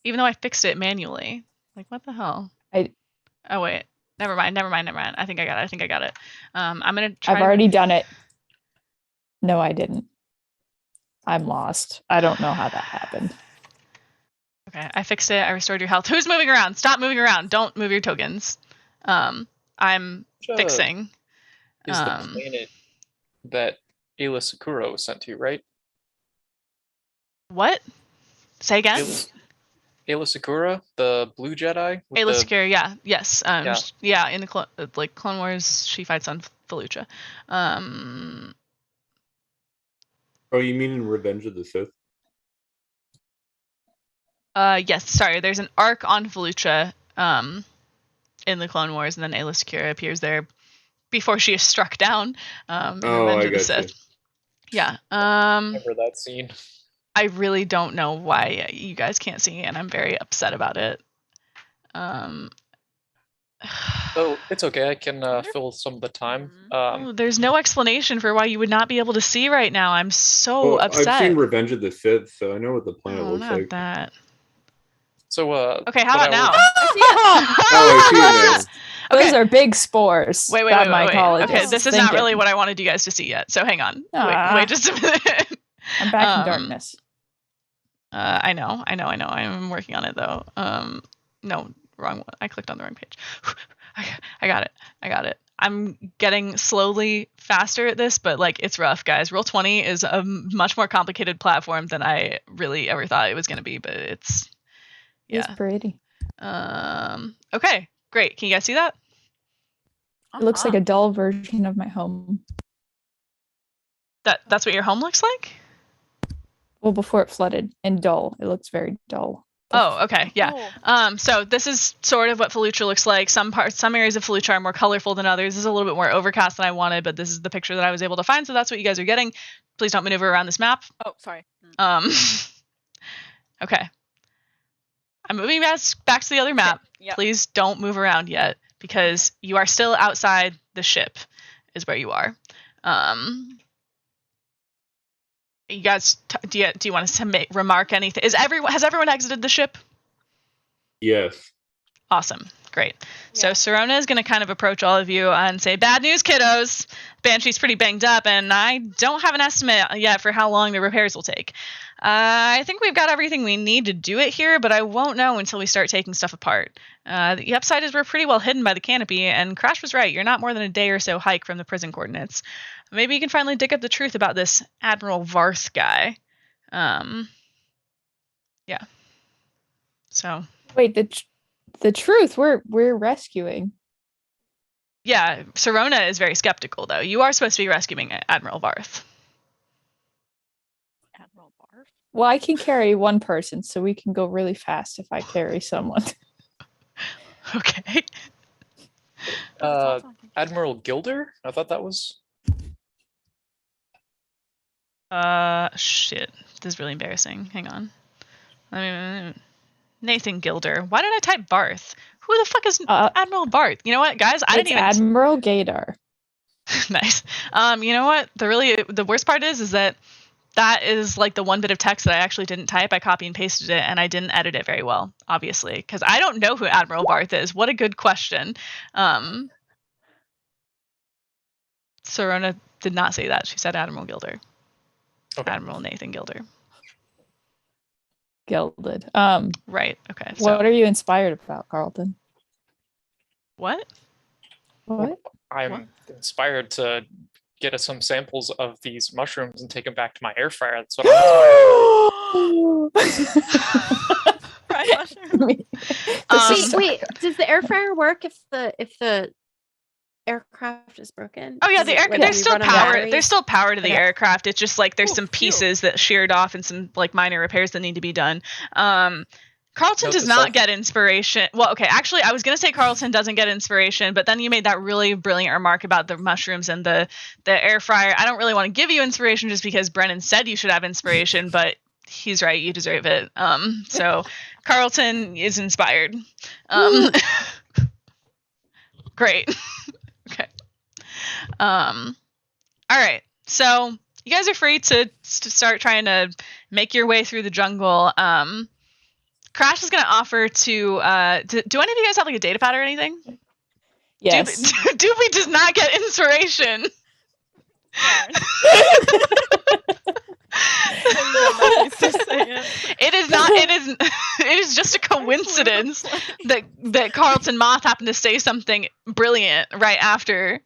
Even though I fixed it manually. Like, what the hell? Oh wait. Never mind. I think I got it. I'm gonna try. I've already done it. No, I didn't. I'm lost. I don't know how that happened. Okay, I fixed it. I restored your health. Who's moving around? Stop moving around. Don't move your tokens. I'm fixing. Is the planet that Ayla Sakura was sent to, right? What? Say again. Ayla Sakura, the blue Jedi? with Ayla the- Secure, yeah. Yes. Yeah. Yeah, in the Clone Wars, she fights on Felucia. Oh, you mean in Revenge of the Sith? Yes, sorry. There's an arc on Felucia in the Clone Wars, and then Ayla Secura appears there before she is struck down in Oh, Revenge I of the got you. Sith. Yeah. Remember that scene? I really don't know why you guys can't see, and I'm very upset about it. Oh, it's okay. I can fill some of the time. Oh, there's no explanation for why you would not be able to see right now. I'm so Well, upset. I've seen Revenge of the Sith, so I know what the planet Oh, looks not like. that. So, Okay, how what about I now? was- Oh, I see it now. Okay. Those are big spores. Wait. that mycologist Okay, this is think not it. really what I wanted you guys to see yet. So hang on. Ah. Wait just a minute. I'm back in Um, darkness. I know. I'm working on it though. No, wrong one. I clicked on the wrong page. I got it. I'm getting slowly faster at this, but like it's rough, guys. Roll20 is a much more complicated platform than I really ever thought it was going to be, but it's It's pretty. okay, great. Can you guys see that? It looks like a dull version of my home. That's what your home looks like? Well, before it flooded and dull. It looks very dull. Oh, okay, yeah. So this is sort of what Felucia looks like. Some areas of Felucia are more colorful than others. This is a little bit more overcast than I wanted, but this is the picture that I was able to find, so that's what you guys are getting. Please don't maneuver around this map. Oh, sorry. Okay. I'm moving back to the other map. Yep. Please don't move around yet, because you are still outside the ship, is where you are. You guys, do you want us to remark anything? Has everyone exited the ship? Yes. Awesome. Great. So Yeah. Serona is going to kind of approach all of you and say, bad news, kiddos. Banshee's pretty banged up, and I don't have an estimate yet for how long the repairs will take. I think we've got everything we need to do it here, but I won't know until we start taking stuff apart. The upside is we're pretty well hidden by the canopy, and Crash was right. You're not more than a day or so hike from the prison coordinates. Maybe you can finally dig up the truth about this Admiral Varth guy. Yeah. So... Wait, the truth. We're rescuing. Yeah, Serona is very skeptical, though. You are supposed to be rescuing Admiral Varth. Admiral Barf. Well, I can carry one person, so we can go really fast if I carry someone. Okay. Admiral Gilder? I thought that was. Shit. This is really embarrassing. Hang on. Nathan Gilder. Why did I type Barth? Who the fuck is Admiral Barth? You know what, guys? I didn't even. Admiral Gaydar. Nice. You know what? The worst part is that is like the one bit of text that I actually didn't type. I copy and pasted it, and I didn't edit it very well, obviously, because I don't know who Admiral Barth is. What a good question. Serona did not say that. She said Admiral Gilder. Okay. Admiral Nathan Gilder. Gilded. Right. Okay. So What are you inspired about, Carlton? what? What? I'm inspired to get us some samples of these mushrooms and take them back to my air fryer. That's what I'm inspired. Fried mushroom. Wait, does the air fryer work if the aircraft is broken? Oh yeah, Does the it- air whether there's we still run on power. batteries? There's still power to the Okay. aircraft. It's just like there's Oh, some phew. pieces that sheared off and some like minor repairs that need to be done. Carlton Note does to not self. get inspiration. Well, okay, actually, I was gonna say Carlton doesn't get inspiration, but then you made that really brilliant remark about the mushrooms and the air fryer. I don't really want to give you inspiration just because Brennan said you should have inspiration, but he's right, you deserve it. So Carlton is inspired. Great. Okay. All right. So you guys are free to start trying to make your way through the jungle. Crash is going to offer to. Do any of you guys have like a data pad or anything? Yes. Doobie does not get inspiration. It is not. It is. It is just a coincidence that Carlton Moth happened to say something brilliant right after.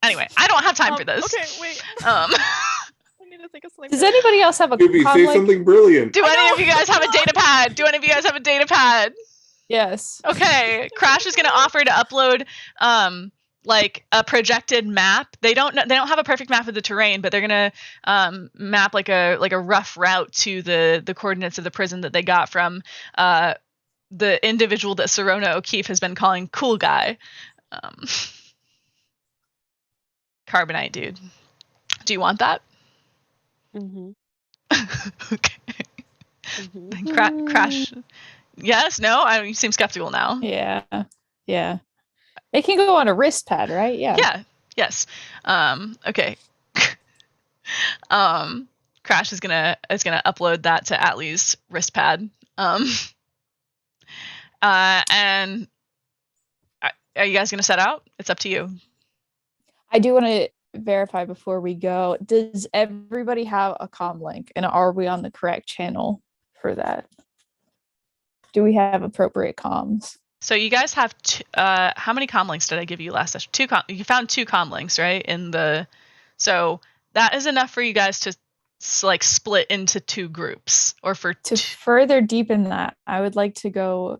Anyway, I don't have time for this. Okay, wait. Um, I need to think of something. Does anybody else have a Doobie, say comlink? something brilliant. do any of you guys have a data pad? Do any of you guys have a data pad? Yes. Okay, Crash is gonna offer to upload like a projected map. They don't have a perfect map of the terrain, but they're gonna map like a rough route to the coordinates of the prison that they got from the individual that Serona O'Keefe has been calling Cool Guy. Carbonite dude. Do you want that? Mhm, Okay. mhm. Crash. Yes? No? You seem skeptical now. Yeah. Yeah. It can go on a wrist pad, right? Yeah. Yeah. Yes. Okay. Crash is gonna upload that to Atlee's wrist pad. And are you guys gonna set out? It's up to you. I do want to verify before we go. Does everybody have a comm link? And are we on the correct channel for that? Do we have appropriate comms? So you guys have how many comm links did I give you last session? You found 2 comm links, right? So that is enough for you guys to like split into 2 groups, or for To further deepen that, I would like to go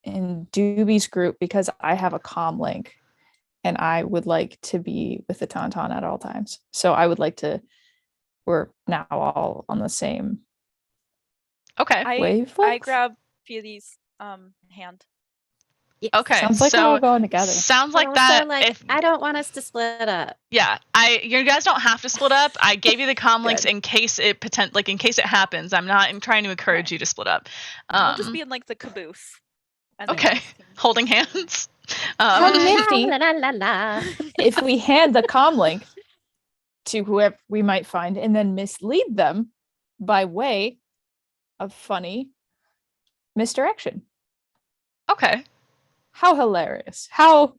in Doobie's group because I have a comm link and I would like to be with the Tauntaun at all times. So I would like to, we're now all on the same Okay. I wavelength. grab Feli's hand. Yes. Okay. Sounds like we're so all going together. sounds like Also, that. like, I don't want us to split up. Yeah, you guys don't have to split up. I gave you the comm links Good. in case it in case it happens. I'm not trying to encourage you to split up. We'll just be in like the caboose. and then okay. you guys can- Holding hands. How nifty. La, la, la, la. If we hand the comm link to whoever we might find and then mislead them by way of funny misdirection. Okay. How hilarious. How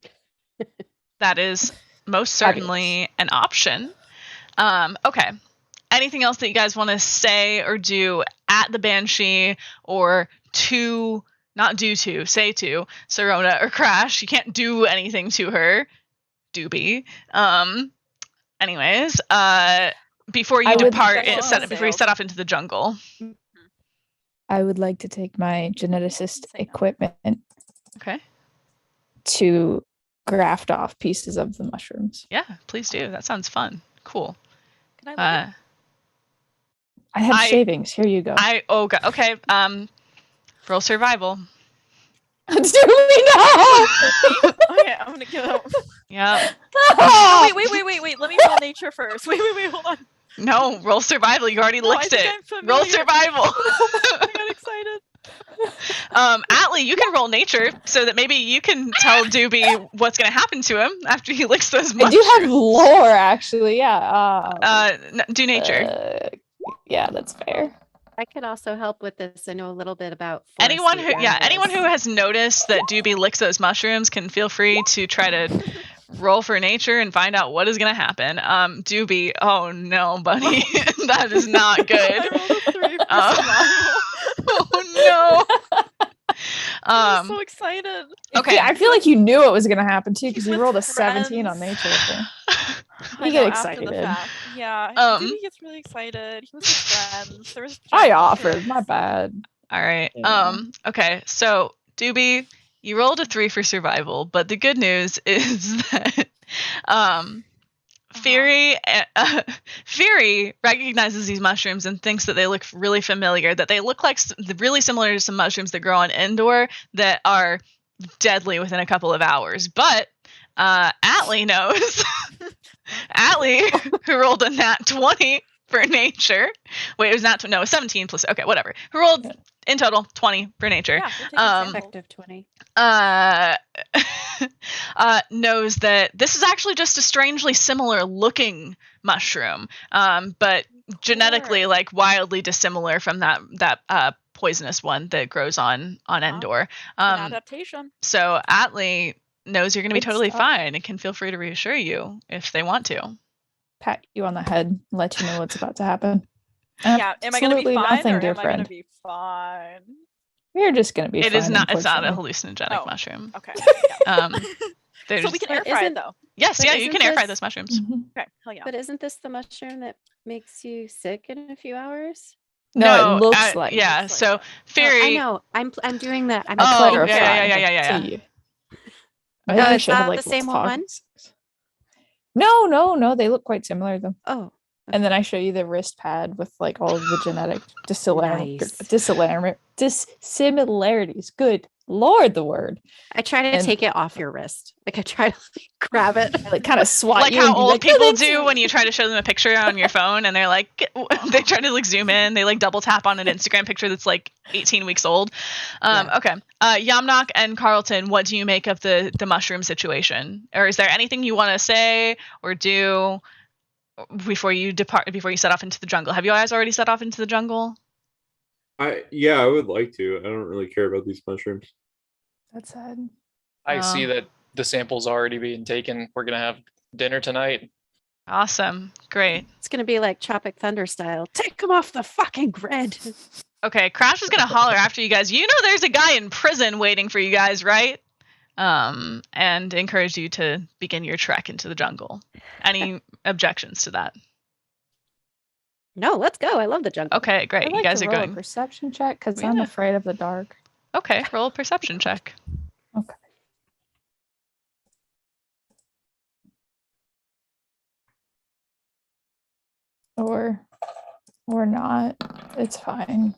That is most Fabulous. certainly an option. Okay. Anything else that you guys want to say or do at the Banshee or to, not do to, say to Sirona or Crash? You can't do anything to her, Doobie. Anyways, before you I would- depart, That's before you set off into the jungle. I would like to take my geneticist Say no. equipment Okay. to graft off pieces of the mushrooms. Yeah, please do. That sounds fun. Cool. Can I look? I have I- shavings. Here you go. Okay. Roll survival. Do we know? Okay, I'm gonna give up. Yeah. Oh, wait. Let me roll nature first. Wait, hold on. No, roll survival. You already No, I licked think it. I'm Roll familiar. survival. I got excited. Atlee, you can roll nature so that maybe you can tell Doobie what's going to happen to him after he licks those I mushrooms. do have lore, actually. Yeah. Do nature. Yeah, that's fair. I could also help with this. I know a little bit about anyone who foresty anyone who areas. has noticed that Doobie licks those mushrooms can feel free to try to roll for nature and find out what is going to happen. Doobie, oh no, buddy. That is not good. I rolled a 3 for Oh no. I'm so excited. Okay. I feel like you knew it was going to happen too because He's you with rolled a 17 on friends. nature. I think. I You know, get after the excited. fact. Yeah, Um, Doobie gets really excited. He was with friends. There was I giant offered. My mushrooms. bad. All right. Yeah. Okay. So, Doobie, you rolled a 3 for survival, but the good news is that Fury recognizes these mushrooms and thinks that they look really familiar, that they look like really similar to some mushrooms that grow on Endor that are deadly within a couple of hours. But Atlee knows. Atlee, who rolled a nat 20 for nature. Wait, it was not, no, it was 17 plus, okay, whatever. Who rolled in total 20 for nature. Yeah, they're taking Um, samples. Effective 20. Knows that this is actually just a strangely similar looking mushroom, but genetically course. like wildly dissimilar from that poisonous one that grows on Endor. An adaptation. So Atlee knows you're going to be Good totally stuff. fine and can feel free to reassure you if they want to. Pat you on the head, let you know what's about to happen. Yeah, am I gonna be Absolutely fine nothing or am I gonna different. be fine? We're just gonna be. It is fine, not. It's not a unfortunately. hallucinogenic Oh. mushroom. Okay. Um, So there's, we can But air fry it isn't- though. yes, but yeah, you isn't can air fry this- those mushrooms. Mhm. Okay, hell yeah. But isn't this the mushroom that makes you sick in a few hours? No, it looks like. yeah. looks like So that. Fury. I know. I'm doing that. I'm I Oh, clarified yeah. to you. Maybe Oh, I is should have that like the same talked- one? No. They look quite similar though. Oh, And then I show you the wrist pad with like all of the genetic Nice. dissimilarities. Good Lord, the word. I try to And- take it off your wrist. Like I try to grab it. I like kind of swat Like you how and be old like, "Oh, people that's do it." when you try to show them a picture on your phone and they're like, they try to like zoom in, they like double tap on an Instagram picture that's like 18 weeks old. Okay. Yamnok and Carlton, what do you make of the mushroom situation? Or is there anything you want to say or do before you set off into the jungle? Have you guys already set off into the jungle? I would like to. I don't really care about these mushrooms. That's sad. I see Um, that the sample's already being taken. We're gonna have dinner tonight. Awesome. Great. It's gonna be like Tropic Thunder style. Take them off the fucking grid. Okay, Crash is gonna holler after you guys. You know there's a guy in prison waiting for you guys, right? And encourage you to begin your trek into the jungle. Any objections to that? No, let's go. I love the jungle. Okay, great. I'd You like guys to are roll going. a perception check because I'm Yeah. afraid of the dark. Okay, roll a perception check. Okay. Or not. It's fine.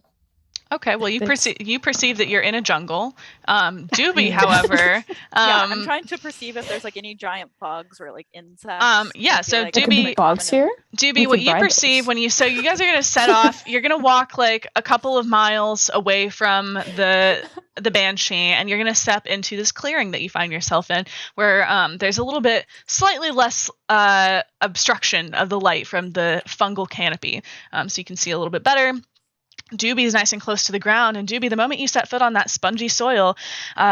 Okay, well you It's- perceive that you're in a jungle. Doobie, however, Yeah, I'm trying to perceive if there's like any giant bugs or like insects. yeah, I feel so like There Doobie- could be might bugs come in. here. Doobie, We what could you ride perceive those. when you guys are gonna set off, you're gonna walk like a couple of miles away from the Banshee, and you're gonna step into this clearing that you find yourself in, where there's a little bit slightly less obstruction of the light from the fungal canopy, so you can see a little bit better. Doobie's nice and close to the ground, and Doobie, the moment you set foot on that spongy soil,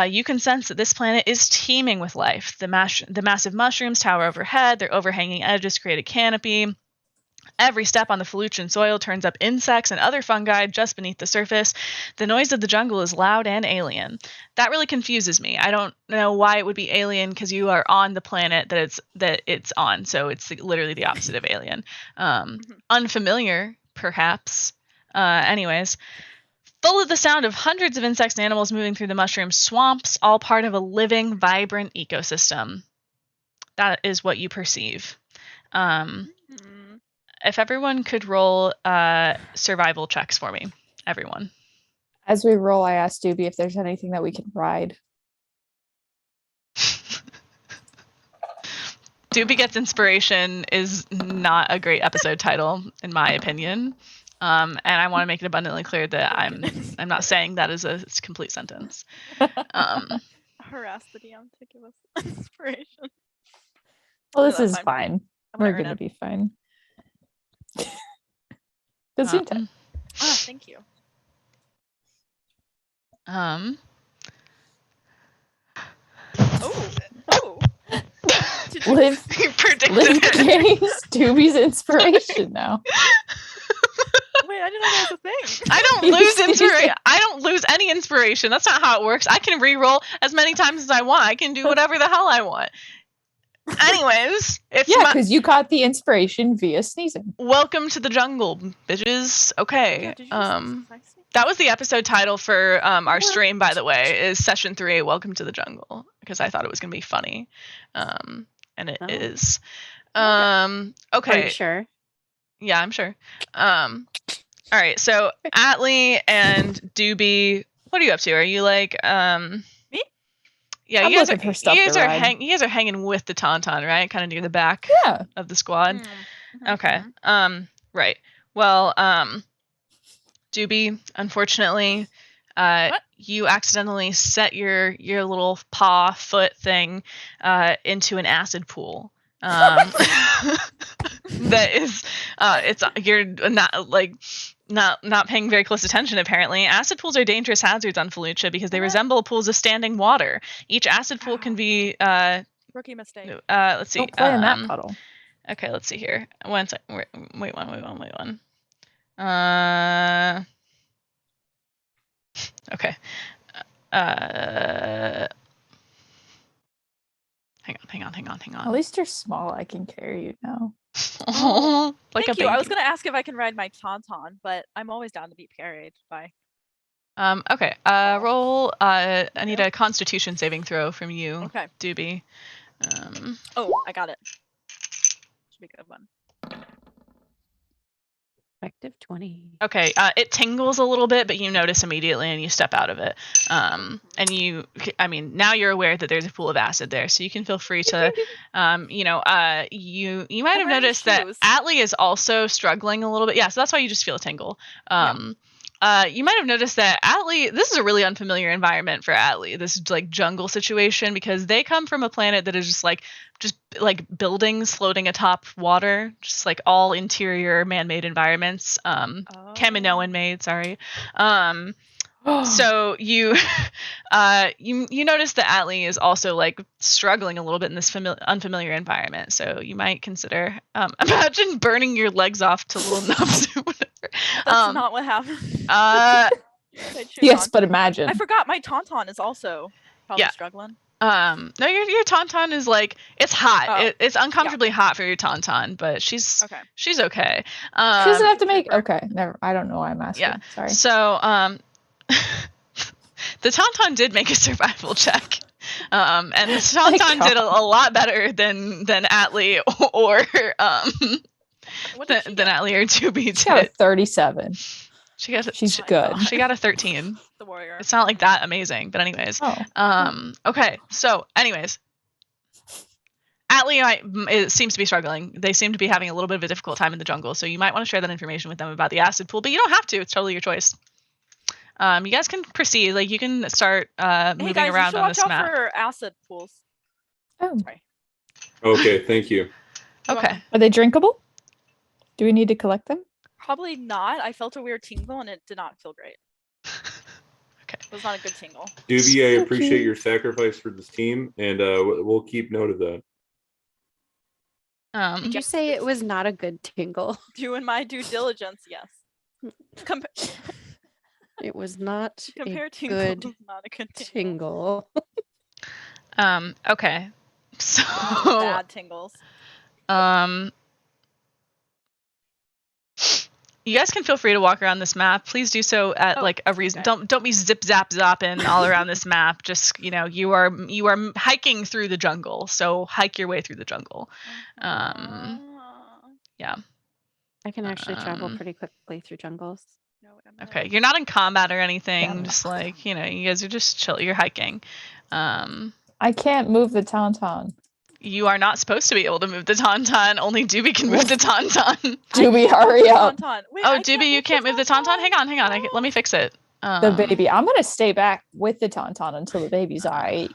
you can sense that this planet is teeming with life. The massive mushrooms tower overhead, their overhanging edges create a canopy. Every step on the Felucian soil turns up insects and other fungi just beneath the surface. The noise of the jungle is loud and alien. That really confuses me. I don't know why it would be alien because you are on the planet that it's on, so it's literally the opposite of alien. Unfamiliar, perhaps. Anyways, full of the sound of hundreds of insects and animals moving through the mushroom swamps, all part of a living, vibrant ecosystem. That is what you perceive. If everyone could roll survival checks for me. Everyone. As we roll, I asked Doobie if there's anything that we can ride. Doobie Gets Inspiration is not a great episode title, in my opinion. And I want to make it abundantly clear that I'm not saying that is a complete sentence. Harass the DM to give us inspiration. Well, this that's is fine. I'm We're gonna gonna earn be fine. Good zoom tech. Oh, thank you. Oh. Liv, You predicted Liv it. gains Doobie's inspiration now. Wait, I didn't know that was a thing. I don't You lose see inspiration. it. I don't lose any inspiration. That's not how it works. I can re-roll as many times as I want. I can do whatever the hell I want. Anyways, it's Yeah, because you caught the inspiration via sneezing. welcome to the jungle, bitches. Okay. Yeah, did you just sacrifice me? That was the episode title for our stream, by the way, is Session 3, Welcome to the Jungle, because I thought it was going to be funny. And it Oh. is. Are you Okay. sure? Yeah, I'm sure. All right, so Atlee and Doobie, what are you up to? Are you like Me? Yeah, I'm you guys looking are for stuff you guys to are ride. you guys are hanging with the Tauntaun, right? Kind of near the back Yeah. of the squad. Mm-hmm. Okay. Right. Well, Doobie, unfortunately, you accidentally set your little paw foot thing into an acid pool. That is you're not paying very close attention apparently. Acid pools are dangerous hazards on Felucia because they resemble pools of standing water. Each acid pool can be Rookie mistake. let's see. Don't play in that puddle. Okay, let's see here. One sec. Wait one. Okay. Hang on. At least you're small. I can carry you now. Like Thank a you. I was baby. gonna ask if I can ride my Tauntaun, but I'm always down to be carried by. Okay. Roll. I need a Constitution saving throw from you, Okay. Doobie. Oh, I got it. Should be a good one. Effective 20. Okay. It tingles a little bit, but you notice immediately, and you step out of it. And now you're aware that there's a pool of acid there, so you can feel free to, you might have wearing noticed that shoes. Atlee is also struggling a little bit. Yeah, so that's why you just feel a tingle. You might have noticed that Atlee, this is a really unfamiliar environment for Atlee, this like jungle situation, because they come from a planet that is just like buildings floating atop water, just like all interior man-made environments. Kaminoan made, sorry. So you you notice that Atlee is also like struggling a little bit in this unfamiliar environment. So you might consider imagine burning your legs off to little nubs or whatever. That's not what happened. Uh, Yes, but imagine. I forgot my Tauntaun is also probably Yeah. struggling. no, your Tauntaun is like it's hot. Oh, It's uncomfortably hot for your Tauntaun, but she's Okay. she's okay. She doesn't have to make. super. Okay, never. I don't know why I'm asking. Yeah. Sorry. So the Tauntaun did make a survival check. And the Tauntaun did a lot better than Atlee or What did she than get? Atlee or Doobie She got a did. 37. She's She's my good. God. she got a 13. The warrior. It's not like that amazing, but anyways. Oh. Okay. So anyways, Atlee it seems to be struggling. They seem to be having a little bit of a difficult time in the jungle, so you might want to share that information with them about the acid pool, but you don't have to. It's totally your choice. You guys can proceed. Like you can start Hey moving guys, you around should on watch this out map. for acid pools. Oh. Sorry. Okay, thank you. You're Okay. welcome. Are they drinkable? Do we need to collect them? Probably not. I felt a weird tingle and it did not feel great. Okay. It was not a good tingle. Doobie, I appreciate cute. your sacrifice for this team, and we'll keep note of that. Did you Yes, say it's- it was not a good tingle? Doing my due diligence, yes. It was not Compare a tingle good is not a good tingle. tingle. Okay. So Bad tingles. you guys can feel free to walk around this map. Please do so at Oh, like a reason. okay. Don't be zip zap zopping all around this map. Just you are hiking through the jungle. So hike your way through the jungle. Uh, Yeah. I can actually travel Um, pretty quickly through jungles. no, I'm Okay. You're not in combat or anything. Yeah. Just like you guys are just chill. You're hiking. I can't move the tauntaun. You are not supposed to be able to move the tauntaun. Only Doobie can move the tauntaun. Doobie, hurry up. Wait, Oh, I Doobie, you can't move the tauntaun. Hang on. Let me fix it. The baby. I'm gonna stay back with the tauntaun until the baby's alright.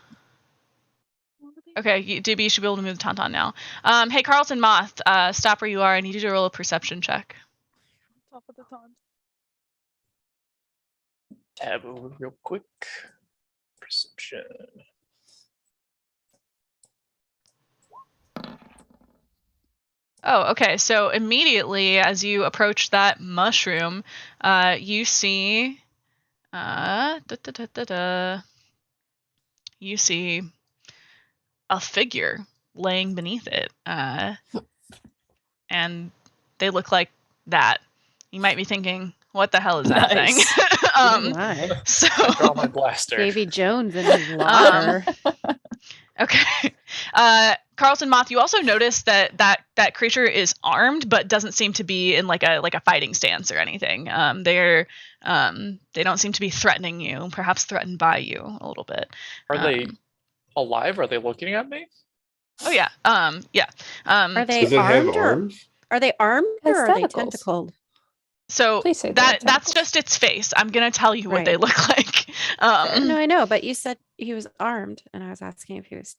Okay, Doobie, you should be able to move the tauntaun now. Hey, Carlton Moth, stop where you are. I need you to roll a perception check. Top of the taunt. Taboo real quick. Perception. Oh, okay. So immediately as you approach that mushroom, you see, you see a figure laying beneath it, and they look like that. You might be thinking, "What the hell is that Nice. thing?" Oh my. So Draw my blaster. Davy Jones in his locker. okay. Carlton Moth, you also notice that creature is armed, but doesn't seem to be in like a fighting stance or anything. They don't seem to be threatening you, perhaps threatened by you a little bit. Are they Um, alive? Are they looking at me? Oh yeah. Yeah. Are they Does it have armed or arms? are they armed Has or are they tentacles. tentacled? So Please say they that's have tentacles. just its face. I'm gonna tell you what they Right. look like. No, I know, but you said he was armed, and I was asking if he was.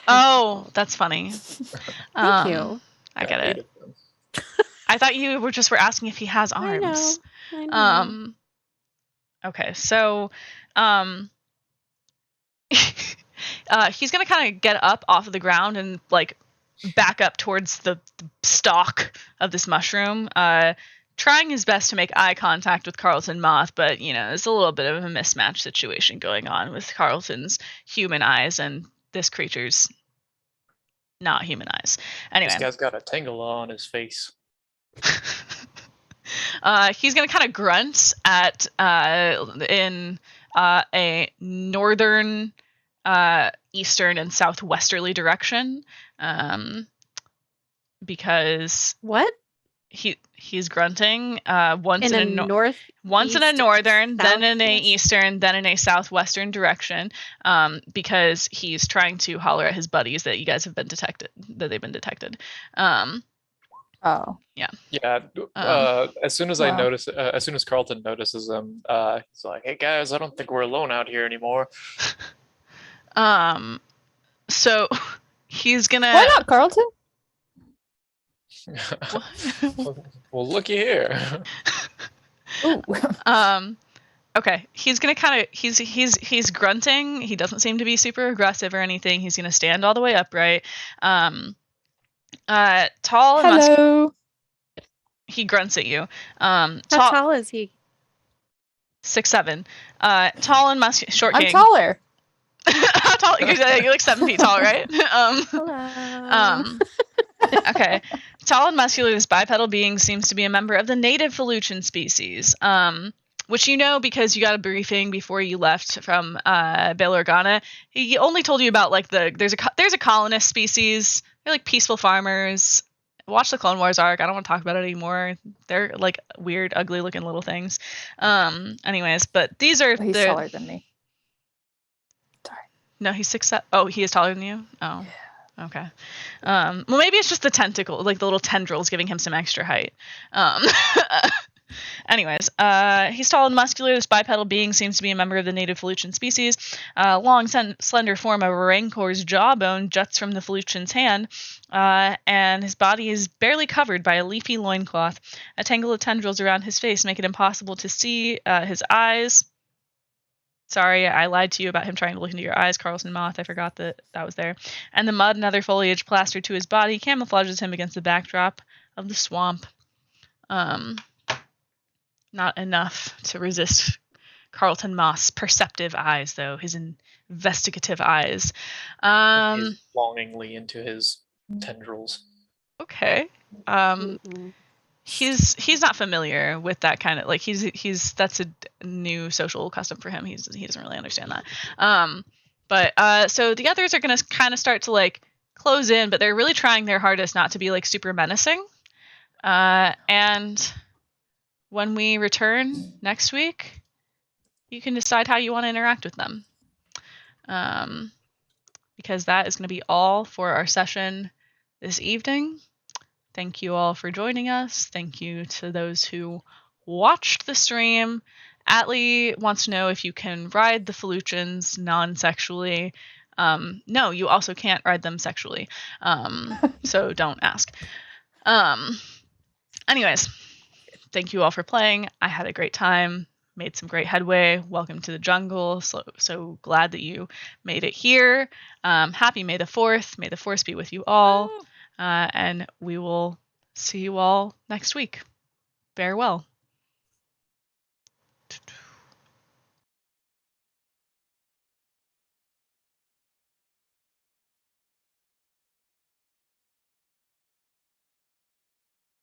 Oh, tentacled. that's funny. Thank you. I get Got it. 8 of them. I thought you were asking if he has I know. arms. I know. Okay, so he's gonna kind of get up off of the ground and like back up towards the stalk of this mushroom, trying his best to make eye contact with Carlton Moth, but there's a little bit of a mismatch situation going on with Carlton's human eyes and this creature's not human eyes. Anyway, This guy's got a tingle on his face. he's gonna kind of grunt at in a northern, eastern, and southwesterly direction, because What? he's grunting once In a north. once in a east, northern, then in a southwest? eastern, then in a southwestern direction, because he's trying to holler at his buddies that they've been detected. Oh. Yeah. As soon as I Wow. notice, as soon as Carlton notices him, he's like, "Hey guys, I don't think we're alone out here anymore." So he's gonna. Why not, Carlton? Well, looky here. Ooh. Okay, he's gonna kind of he's grunting. He doesn't seem to be super aggressive or anything. He's gonna stand all the way upright. Tall and muscular. Hello. He grunts at you. How Tall, tall is he? 6'7". Tall and muscular, short I'm king. taller. How tall? You're like 7 feet tall, right? Hello. Okay. Tall and muscular, this bipedal being seems to be a member of the native Felucian species, which you know because you got a briefing before you left from Bail Organa. He only told you about like there's a colonist species. They're like peaceful farmers. Watch the Clone Wars arc. I don't want to talk about it anymore. They're like weird, ugly looking little things. Anyways, but these are He's the taller than me. Sorry. No, he's 6'7". Oh, he is taller than you? Oh. Okay. Well, maybe it's just the tentacle, like the little tendrils giving him some extra height. Anyways, he's tall and muscular. This bipedal being seems to be a member of the native Felucian species. Long, slender form of Rancor's jawbone juts from the Felucian's hand, and his body is barely covered by a leafy loincloth. A tangle of tendrils around his face make it impossible to see his eyes. Sorry, I lied to you about him trying to look into your eyes, Carlson Moth. I forgot that was there. And the mud and other foliage plastered to his body camouflages him against the backdrop of the swamp. Not enough to resist Carlton Moss' perceptive eyes, though, his investigative eyes. He's longingly into his tendrils. Okay. He's not familiar with that kind of, like, that's a new social custom for him. He doesn't really understand that. But so the others are going to kind of start to, like, close in, but they're really trying their hardest not to be, like, super menacing. And when we return next week, you can decide how you want to interact with them. Because that is going to be all for our session this evening. Thank you all for joining us. Thank you to those who watched the stream. Atlee wants to know if you can ride the Felucians non-sexually. No, you also can't ride them sexually. So don't ask. Anyways, thank you all for playing. I had a great time. Made some great headway. Welcome to the jungle. So glad that you made it here. Happy May the 4th. May the Force be with you all. And we will see you all next week. Farewell.